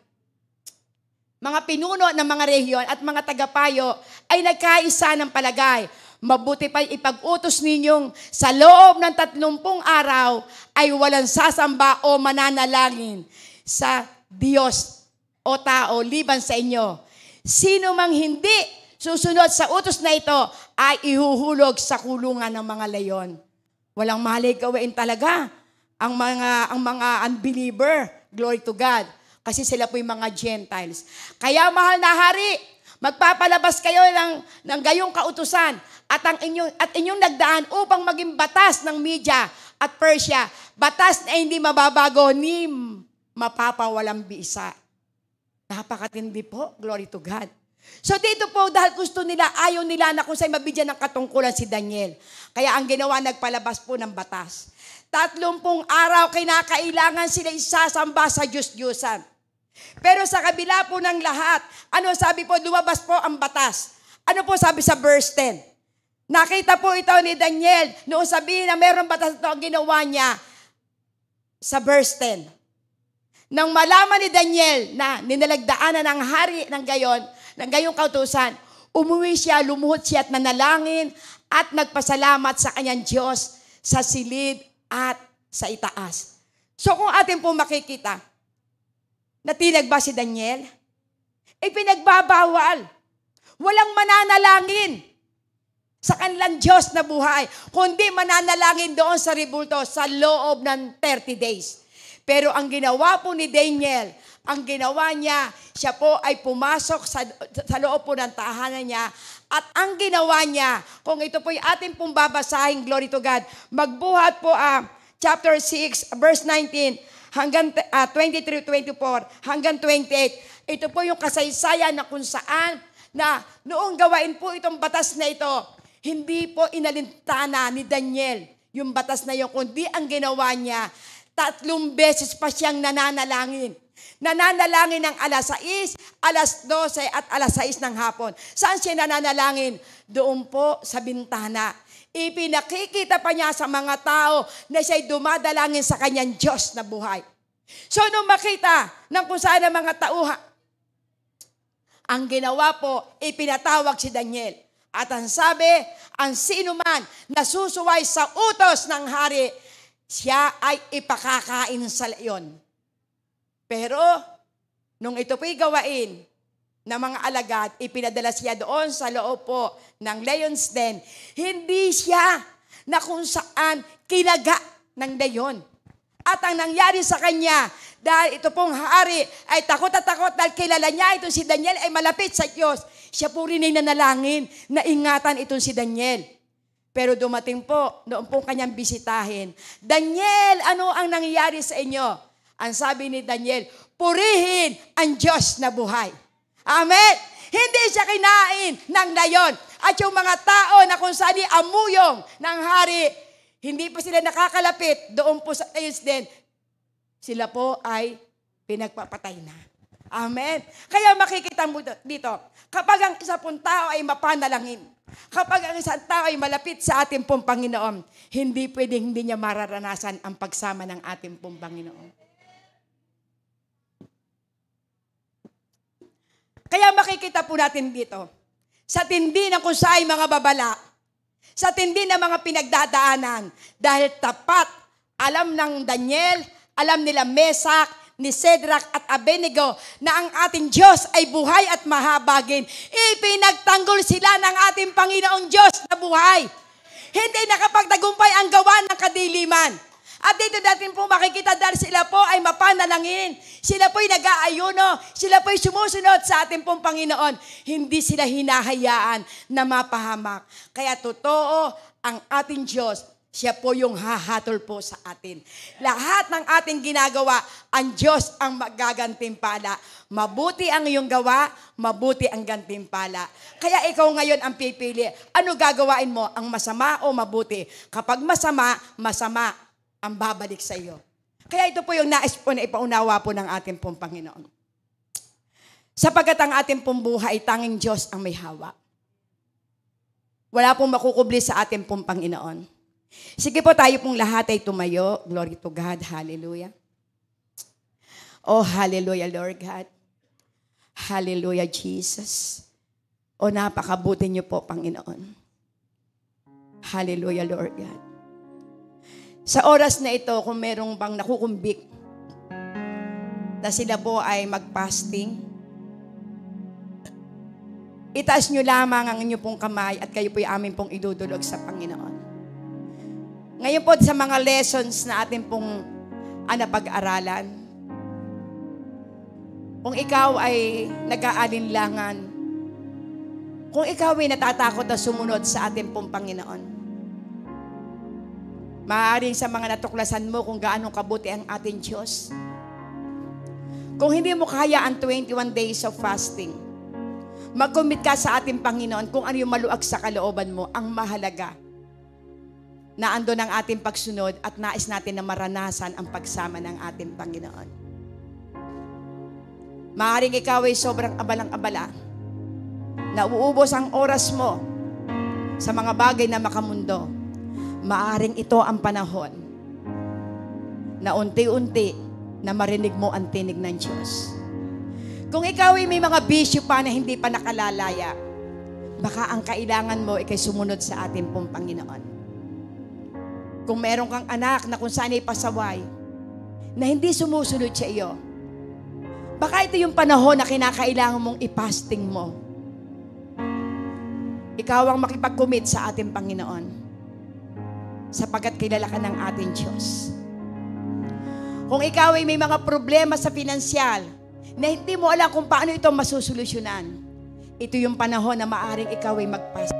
mga pinuno ng mga rehiyon at mga tagapayo ay nagkaisa ng palagay. Mabuti pa ipag-utos ninyong sa loob ng 30 araw ay walang sasamba o mananalangin sa Diyos o tao liban sa inyo. Sino mang hindi susunod sa utos na ito ay ihuhulog sa kulungan ng mga leyon. Walang mali gawain talaga ang mga unbeliever. Glory to God. Kasi sila po yung mga Gentiles. Kaya mahal na hari, magpapalabas kayo ng gayong kautusan at inyong nagdaan upang maging batas ng Media at Persia. Batas na hindi mababago ni mapapawalang bisa. Napakatindi po. Glory to God. So dito po, dahil gusto nila, ayaw nila na kung sa'yo mabigyan ng katungkulan si Daniel. Kaya ang ginawa, nagpalabas po ng batas. 30 araw kinakailangan sila isasamba sa Diyos-Diyusan. Pero sa kabila po ng lahat, ano sabi po, lumabas po ang batas. Ano po sabi sa verse 10? Nakita po ito ni Daniel, noong sabihin na mayroong batas ito, ang ginawa niya sa verse 10. Nang malaman ni Daniel na ninalagdaanan ng hari ng gayong kautusan, umuwi siya, lumuhod siya at nanalangin at nagpasalamat sa kanyang Diyos sa silid at sa itaas. So kung atin po makikita, natinag ba si Daniel? Pinagbabawal. Walang mananalangin sa kanilang Diyos na buhay, kundi mananalangin doon sa ribulto sa loob ng 30 days. Pero ang ginawa po ni Daniel, ang ginawa niya, siya po ay pumasok sa loob po ng tahanan niya. At ang ginawa niya, kung ito po yung ating pong babasahin, glory to God, magbuhat po chapter 6, verse 19, hanggang 23-24, hanggang 28. Ito po yung kasaysayan na kung saan na noong gawain po itong batas na ito, hindi po inalintana ni Daniel yung batas na yun, kundi ang ginawa niya, 3 beses pa siyang nananalangin. Nananalangin ng alas 6, alas 12 at alas 6 ng hapon. Saan siya nananalangin? Doon po sa bintana. Ipinakikita pa niya sa mga tao na siya'y dumadalangin sa kanyang Diyos na buhay. So nung makita ng kung saan ang mga tauhan, ang ginawa po, ipinatawag si Daniel. At ang sabi, ang sino man na susuway sa utos ng hari, siya ay ipakakain sa leon. Pero, nung ito po'y gawain ng mga alagad, ipinadala siya doon sa loob po ng lion's den. Hindi siya na kung saan kinaga ng leon. At ang nangyari sa kanya, dahil ito pong hari ay takot at takot dahil kilala niya itong si Daniel ay malapit sa Diyos. Siya po rin ay nanalangin na ingatan itong si Daniel. Pero dumating po, noong pong kanyang bisitahin, Daniel, ano ang nangyayari sa inyo? Ang sabi ni Daniel, purihin ang Diyos na buhay. Amen? Hindi siya kinain ng layon. At yung mga tao na kung saan amuyong ng hari, hindi pa sila nakakalapit doon po sa lion's den, sila po ay pinagpapatay na. Amen? Kaya makikita mo dito, kapag ang isa pong tao ay mapanalangin, kapag ang isang tao ay malapit sa ating pong Panginoon, hindi pwedeng hindi niya mararanasan ang pagsama ng ating pong Panginoon. Kaya makikita po natin dito, sa tindi ng kung saan mga babala, sa tindi ng mga pinagdadaanan, dahil tapat, alam ng Daniel, alam nila Mesak, ni Shadrach at Abednego na ang ating Diyos ay buhay at mahabagin. Ipinagtanggol sila ng ating Panginoong Diyos na buhay. Hindi nakapagtagumpay ang gawa ng kadiliman. At dito natin po makikita dahil sila po ay mapanalangin. Sila po ay nag-aayuno. Sila po ay sumusunod sa ating pong Panginoon. Hindi sila hinahayaan na mapahamak. Kaya totoo ang ating Diyos. Siya po yung hahatol po sa atin. Lahat ng ating ginagawa, ang Diyos ang magagantimpala. Mabuti ang iyong gawa, mabuti ang gantimpala. Kaya ikaw ngayon ang pipili. Ano gagawain mo? Ang masama o mabuti? Kapag masama, masama ang babalik sa iyo. Kaya ito po yung nais po na ipaunawa po ng ating pong Panginoon. Sapagkat ang ating pong buhay, tanging Diyos ang may hawak. Wala pong makukubli sa ating pong Panginoon. Sige po, tayo pong lahat ay tumayo. Glory to God. Hallelujah. Oh, hallelujah, Lord God. Hallelujah, Jesus. Oh, napakabuti niyo po, Panginoon. Hallelujah, Lord God. Sa oras na ito, kung merong bang nakukumbik na sila po ay mag-fasting, itaas nyo lamang ang inyong pong kamay at kayo po ay amin pong idudulog sa Panginoon. Ngayon po sa mga lessons na atin pong napag-aralan, kung ikaw ay nag-aalinlangan, kung ikaw ay natatakot na sumunod sa ating pong Panginoon, maaaring sa mga natuklasan mo kung gaano kabuti ang ating Diyos. Kung hindi mo kaya ang 21 days of fasting, mag-commit ka sa ating Panginoon kung ano yung maluag sa kalooban mo. Ang mahalaga, na ando ng ating pagsunod at nais natin na maranasan ang pagsama ng ating Panginoon. Maaaring ikaw ay sobrang abalang-abala, na uubos ang oras mo sa mga bagay na makamundo. Maaaring ito ang panahon na unti-unti na marinig mo ang tinig ng Diyos. Kung ikaw ay may mga bisyo pa na hindi pa nakalalaya, baka ang kailangan mo ay sumunod sa ating pong Panginoon. Kung meron kang anak na kung saan ay pasaway, na hindi sumusunod sa iyo, baka ito yung panahon na kinakailangan mong ipasting mo. Ikaw ang makipag-commit sa ating Panginoon, sapagkat kilala ka ng ating Diyos. Kung ikaw ay may mga problema sa pinansyal, na hindi mo alam kung paano ito masusolusyonan, ito yung panahon na maaring ikaw ay magpas.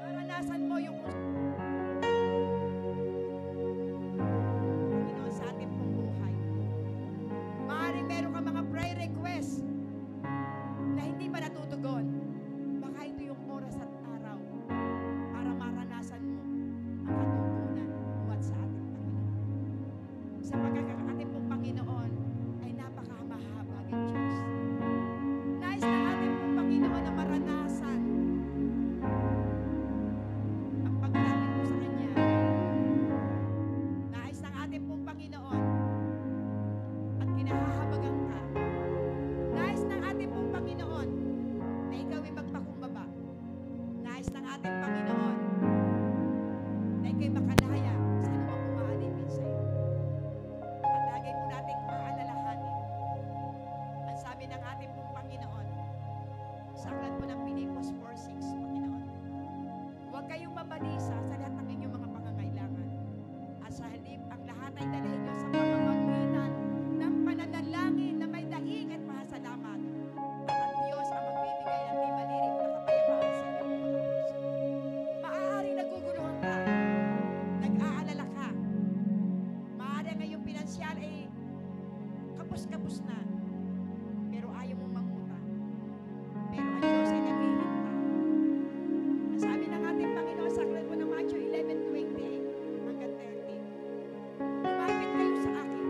Maranasan mo yung Panginoon sa ating pong buhay. Maaring meron ka mga prayer request na hindi pa natutugon. Baka ito yung oras at araw para maranasan mo ang katugunan buhat sa ating Panginoon. Sa pagkakaating pong Panginoon ay napakamahabag ang Diyos. Nais ng ating pong Panginoon na maranasan ang paglapit mo sa Kanya. Nais ng ating pong Panginoon at kinahahabagan ka. Nais ng ating pong Panginoon na ikaw ay magpakumbaba. Nais ng ating Panginoon na ikaw ay makalaya sa anumang umaalipin sa iyo. At lagay po natin aalalahanin ang sabi ng ating pong Panginoon sa aklat po ng Pilipos 4:6, Panginoon. Huwag kayong mabalisa sa lahat ng inyong mga pangangailangan. At sa halip, ang lahat ay dalhin niyo sa pamamagitan ng pananalangin na may daing at pasalamat. At ang Diyos ang magbibigay ng di malirik na kapayapaan sa inyong mga puso. Maaaring naguguluhan ka, nag-aalala ka. Maaaring ngayong pinansyal ay kapos-kapos na, pero ayaw mong mangutang. Pero ang Diyos ay naghihintay. Ang sabi ng ating Panginoon sa aklat po ng Matthew 11:28 hanggang 30, lumapit kayo sa akin,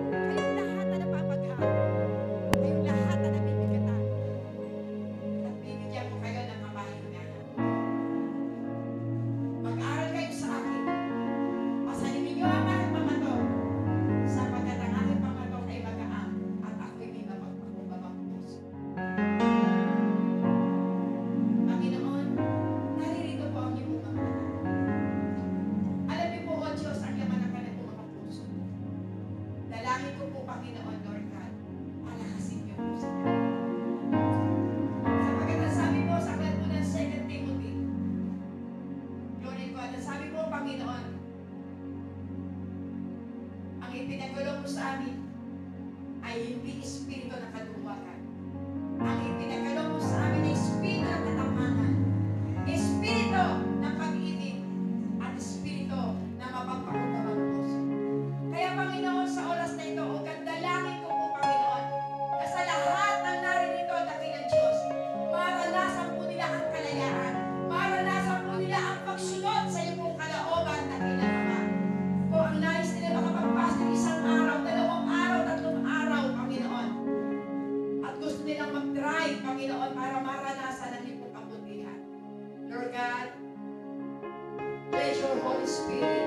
kayong lahat na napapaghan, kayong lahat na nabibigatan, at bibigyan ko kayo ng kapahingahan. Mag-aral kayo sa akin, pasanin ninyo ang aking pamatok, sapagkat ang aking pamatok ay magaan, at ako'y may mapagpakumbabang puso. Panginoon, naririto po ang iyong mga anak. Alam niyo po, O Diyos, ang laman ng kanilang mga puso. Dalangin ko po, Panginoon, Lord God, palakasin niyo po sila. Sapagkat ang sabi po sa aklat po ng 2 Timothy, Lord God, ang sabi po, Panginoon, ang ipinagulong mo sa amin ay hindi espiritu ng kaluwakan. Ang ipinagulong mo sa amin ay espiritu ng katapangan, espiritu ng pag-ibig, at espiritu na mapagpakumbabang puso. Kaya Panginoon, sa oras na ito, o gandalangin ko po, Panginoon, na sa lahat ng naririto at dakilang Diyos, maranasan po nila ang kalayaan, maranasan po nila ang pagsunod sa iyong pong kalooban, dakilang Ama. Kung ang nais nila makapagpas ng isang araw, 2 araw, 3 araw, Panginoon, at gusto nilang mag-drive, Panginoon, para maranasan ang iyong pong kabutihan. Lord God, let your Holy Spirit